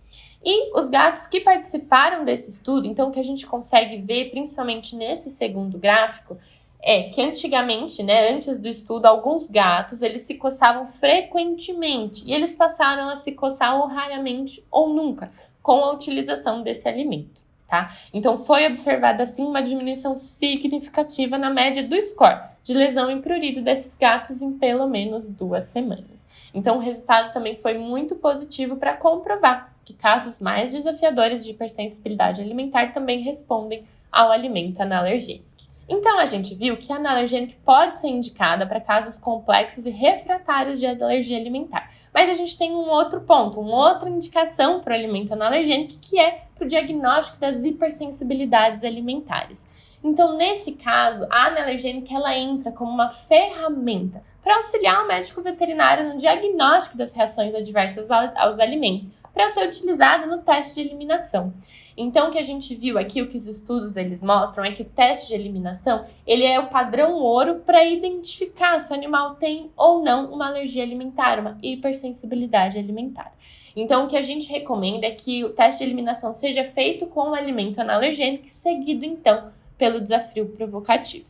E os gatos que participaram desse estudo, então o que a gente consegue ver, principalmente nesse segundo gráfico, é que antigamente, né, antes do estudo, alguns gatos, eles se coçavam frequentemente e eles passaram a se coçar ou raramente ou nunca com a utilização desse alimento, tá? Então foi observada assim uma diminuição significativa na média do score de lesão em prurido desses gatos em pelo menos 2 semanas. Então o resultado também foi muito positivo para comprovar que casos mais desafiadores de hipersensibilidade alimentar também respondem ao alimento analergênico. Então, a gente viu que a analergênica pode ser indicada para casos complexos e refratários de alergia alimentar. Mas a gente tem um outro ponto, uma outra indicação para o alimento analergênico, que é para o diagnóstico das hipersensibilidades alimentares. Então, nesse caso, a analergênica ela entra como uma ferramenta para auxiliar o médico veterinário no diagnóstico das reações adversas aos alimentos, para ser utilizada no teste de eliminação. Então, o que a gente viu aqui, o que os estudos eles mostram, é que o teste de eliminação ele é o padrão ouro para identificar se o animal tem ou não uma alergia alimentar, uma hipersensibilidade alimentar. Então, o que a gente recomenda é que o teste de eliminação seja feito com o alimento analergênico, seguido, então, pelo desafio provocativo.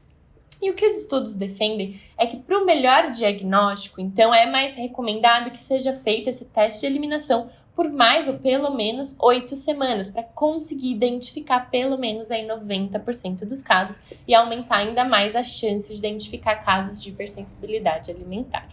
E o que os estudos defendem é que para o melhor diagnóstico, então, é mais recomendado que seja feito esse teste de eliminação por mais ou pelo menos 8 semanas, para conseguir identificar pelo menos aí 90% dos casos e aumentar ainda mais as chances de identificar casos de hipersensibilidade alimentar.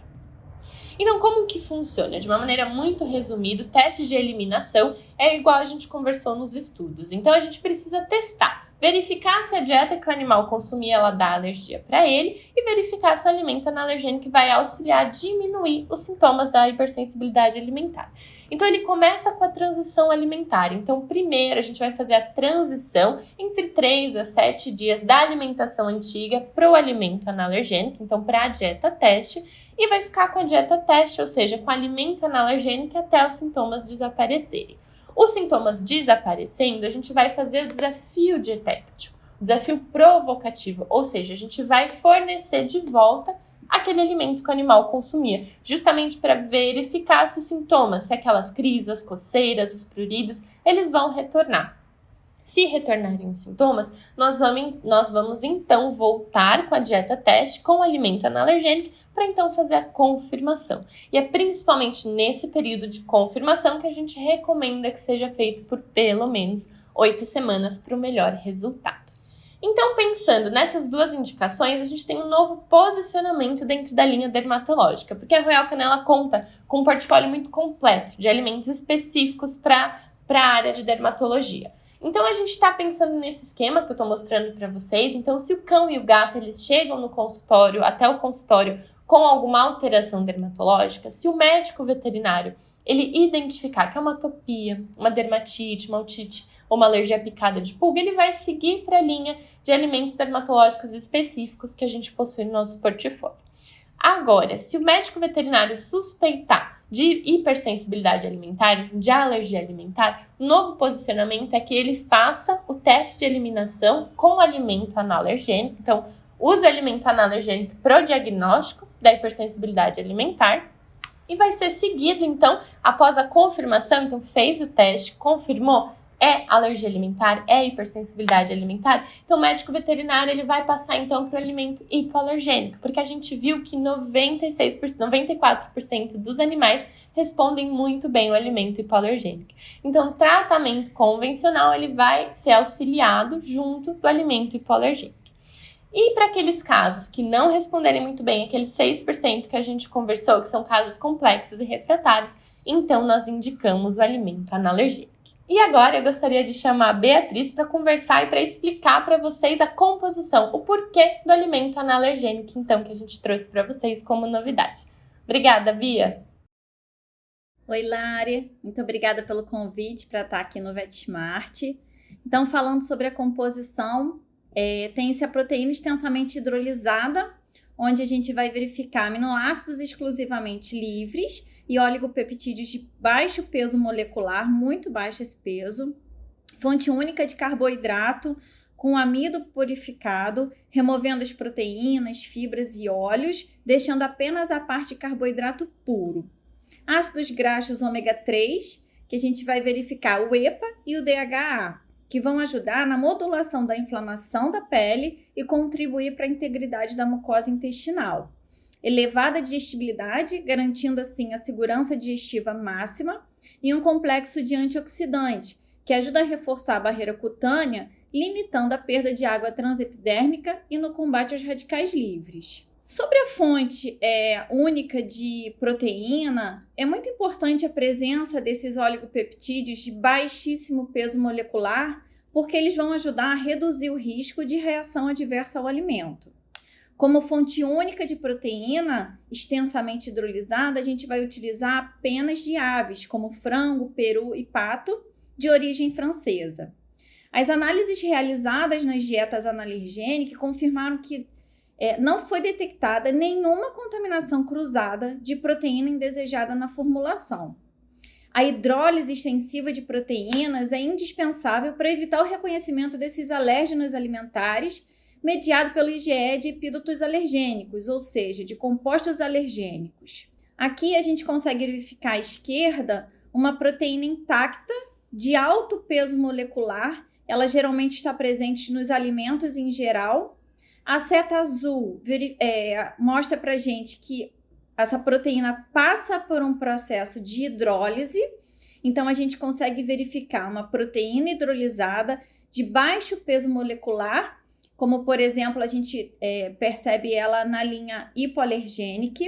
Então, como que funciona? De uma maneira muito resumida, o teste de eliminação é igual a gente conversou nos estudos. Então, a gente precisa testar, verificar se a dieta que o animal consumia ela dá alergia para ele e verificar se o alimento analergênico vai auxiliar a diminuir os sintomas da hipersensibilidade alimentar. Então, ele começa com a transição alimentar. Então, primeiro, a gente vai fazer a transição entre 3 a 7 dias da alimentação antiga para o alimento analergênico, então para a dieta teste, e vai ficar com a dieta teste, ou seja, com o alimento analergênico até os sintomas desaparecerem. Os sintomas desaparecendo, a gente vai fazer o desafio dietético, desafio provocativo, ou seja, a gente vai fornecer de volta aquele alimento que o animal consumia, justamente para verificar se os sintomas, se aquelas crises, as coceiras, os pruridos, eles vão retornar. Se retornarem os sintomas, nós vamos então voltar com a dieta teste com o alimento analergênico para então fazer a confirmação. E é principalmente nesse período de confirmação que a gente recomenda que seja feito por pelo menos 8 semanas para o melhor resultado. Então, pensando nessas duas indicações, a gente tem um novo posicionamento dentro da linha dermatológica, porque a Royal Canin conta com um portfólio muito completo de alimentos específicos para a área de dermatologia. Então, a gente está pensando nesse esquema que eu estou mostrando para vocês. Então, se o cão e o gato eles chegam no consultório, até o consultório, com alguma alteração dermatológica, se o médico veterinário ele identificar que é uma atopia, uma dermatite, uma otite ou uma alergia à picada de pulga, ele vai seguir para a linha de alimentos dermatológicos específicos que a gente possui no nosso portfólio. Agora, se o médico veterinário suspeitar de hipersensibilidade alimentar, de alergia alimentar, o novo posicionamento é que ele faça o teste de eliminação com alimento analergênico. Então, use o alimento analergênico para o diagnóstico da hipersensibilidade alimentar e vai ser seguido, então, após a confirmação, então fez o teste, confirmou, é alergia alimentar, é hipersensibilidade alimentar, então o médico veterinário ele vai passar então para o alimento hipoalergênico, porque a gente viu que 94% dos animais respondem muito bem ao alimento hipoalergênico. Então o tratamento convencional ele vai ser auxiliado junto do alimento hipoalergênico. E para aqueles casos que não responderem muito bem, aqueles 6% que a gente conversou, que são casos complexos e refratários, então nós indicamos o alimento analergênico. E agora eu gostaria de chamar a Beatriz para conversar e para explicar para vocês a composição, o porquê do alimento analergênico, então, que a gente trouxe para vocês como novidade. Obrigada, Bia! Oi, Lari! Muito obrigada pelo convite para estar aqui no VetSmart. Então, falando sobre a composição, tem-se a proteína extensamente hidrolisada, onde a gente vai verificar aminoácidos exclusivamente livres e oligopeptídeos de baixo peso molecular, muito baixo esse peso, fonte única de carboidrato com amido purificado, removendo as proteínas, fibras e óleos, deixando apenas a parte de carboidrato puro. Ácidos graxos ômega 3, que a gente vai verificar o EPA e o DHA, que vão ajudar na modulação da inflamação da pele e contribuir para a integridade da mucosa intestinal. Elevada digestibilidade, garantindo assim a segurança digestiva máxima, e um complexo de antioxidante, que ajuda a reforçar a barreira cutânea, limitando a perda de água transepidérmica e no combate aos radicais livres. Sobre a fonte única de proteína, é muito importante a presença desses oligopeptídeos de baixíssimo peso molecular, porque eles vão ajudar a reduzir o risco de reação adversa ao alimento. Como fonte única de proteína extensamente hidrolisada, a gente vai utilizar apenas de aves, como frango, peru e pato, de origem francesa. As análises realizadas nas dietas analergênicas confirmaram que não foi detectada nenhuma contaminação cruzada de proteína indesejada na formulação. A hidrólise extensiva de proteínas é indispensável para evitar o reconhecimento desses alérgenos alimentares mediado pelo IgE de epídotos alergênicos, ou seja, de compostos alergênicos. Aqui a gente consegue verificar à esquerda uma proteína intacta de alto peso molecular, ela geralmente está presente nos alimentos em geral. A seta azul mostra para a gente que essa proteína passa por um processo de hidrólise, então a gente consegue verificar uma proteína hidrolisada de baixo peso molecular, como, por exemplo, a gente percebe ela na linha hipoalergênica.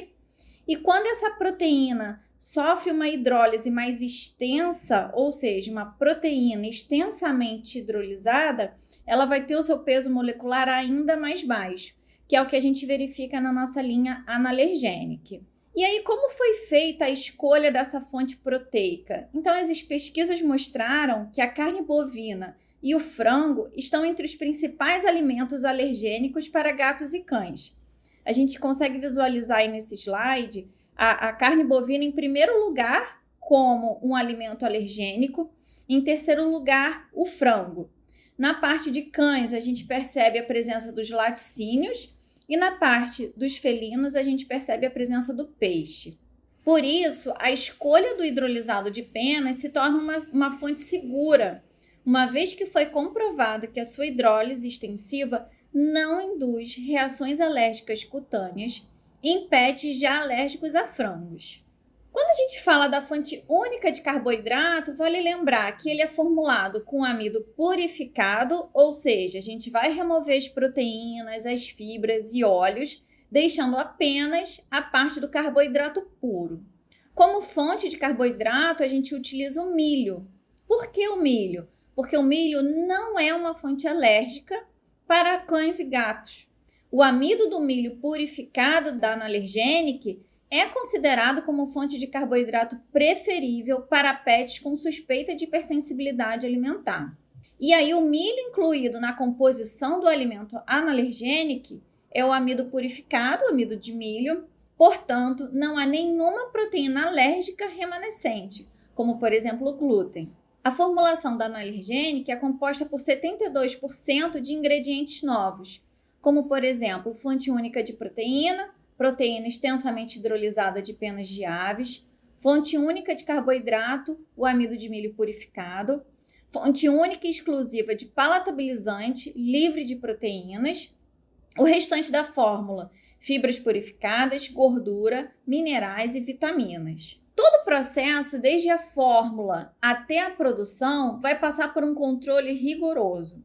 E quando essa proteína sofre uma hidrólise mais extensa, ou seja, uma proteína extensamente hidrolisada, ela vai ter o seu peso molecular ainda mais baixo, que é o que a gente verifica na nossa linha analergênica. E aí, como foi feita a escolha dessa fonte proteica? Então, as pesquisas mostraram que a carne bovina e o frango estão entre os principais alimentos alergênicos para gatos e cães. A gente consegue visualizar aí nesse slide a carne bovina em primeiro lugar como um alimento alergênico, em terceiro lugar o frango. Na parte de cães a gente percebe a presença dos laticínios e na parte dos felinos a gente percebe a presença do peixe. Por isso, a escolha do hidrolisado de penas se torna uma fonte segura, uma vez que foi comprovado que a sua hidrólise extensiva não induz reações alérgicas cutâneas em pets já alérgicos a frangos. Quando a gente fala da fonte única de carboidrato, vale lembrar que ele é formulado com amido purificado, ou seja, a gente vai remover as proteínas, as fibras e óleos, deixando apenas a parte do carboidrato puro. Como fonte de carboidrato, a gente utiliza o milho. Por que o milho? Porque o milho não é uma fonte alérgica para cães e gatos. O amido do milho purificado da Analergenic é considerado como fonte de carboidrato preferível para pets com suspeita de hipersensibilidade alimentar. E aí o milho incluído na composição do alimento Analergenic é o amido purificado, o amido de milho, portanto, não há nenhuma proteína alérgica remanescente, como por exemplo o glúten. A formulação da Analergenic é composta por 72% de ingredientes novos, como por exemplo fonte única de proteína extensamente hidrolisada de penas de aves, fonte única de carboidrato, o amido de milho purificado, fonte única e exclusiva de palatabilizante livre de proteínas, o restante da fórmula, fibras purificadas, gordura, minerais e vitaminas. Todo o processo, desde a fórmula até a produção, vai passar por um controle rigoroso.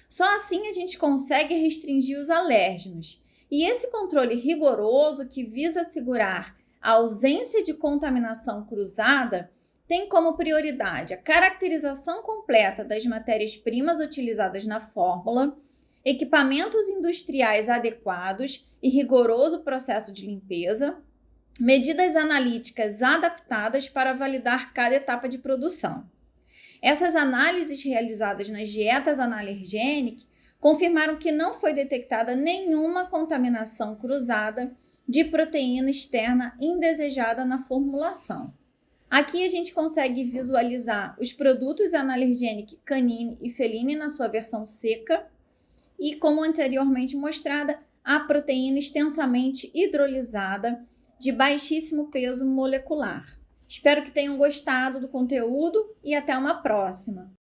Só assim a gente consegue restringir os alérgenos. E esse controle rigoroso, que visa assegurar a ausência de contaminação cruzada, tem como prioridade a caracterização completa das matérias-primas utilizadas na fórmula, equipamentos industriais adequados e rigoroso processo de limpeza, medidas analíticas adaptadas para validar cada etapa de produção. Essas análises realizadas nas dietas Analergenic confirmaram que não foi detectada nenhuma contaminação cruzada de proteína externa indesejada na formulação. Aqui a gente consegue visualizar os produtos Analergenic canine e feline na sua versão seca e, como anteriormente mostrada, a proteína extensamente hidrolisada de baixíssimo peso molecular. Espero que tenham gostado do conteúdo e até uma próxima!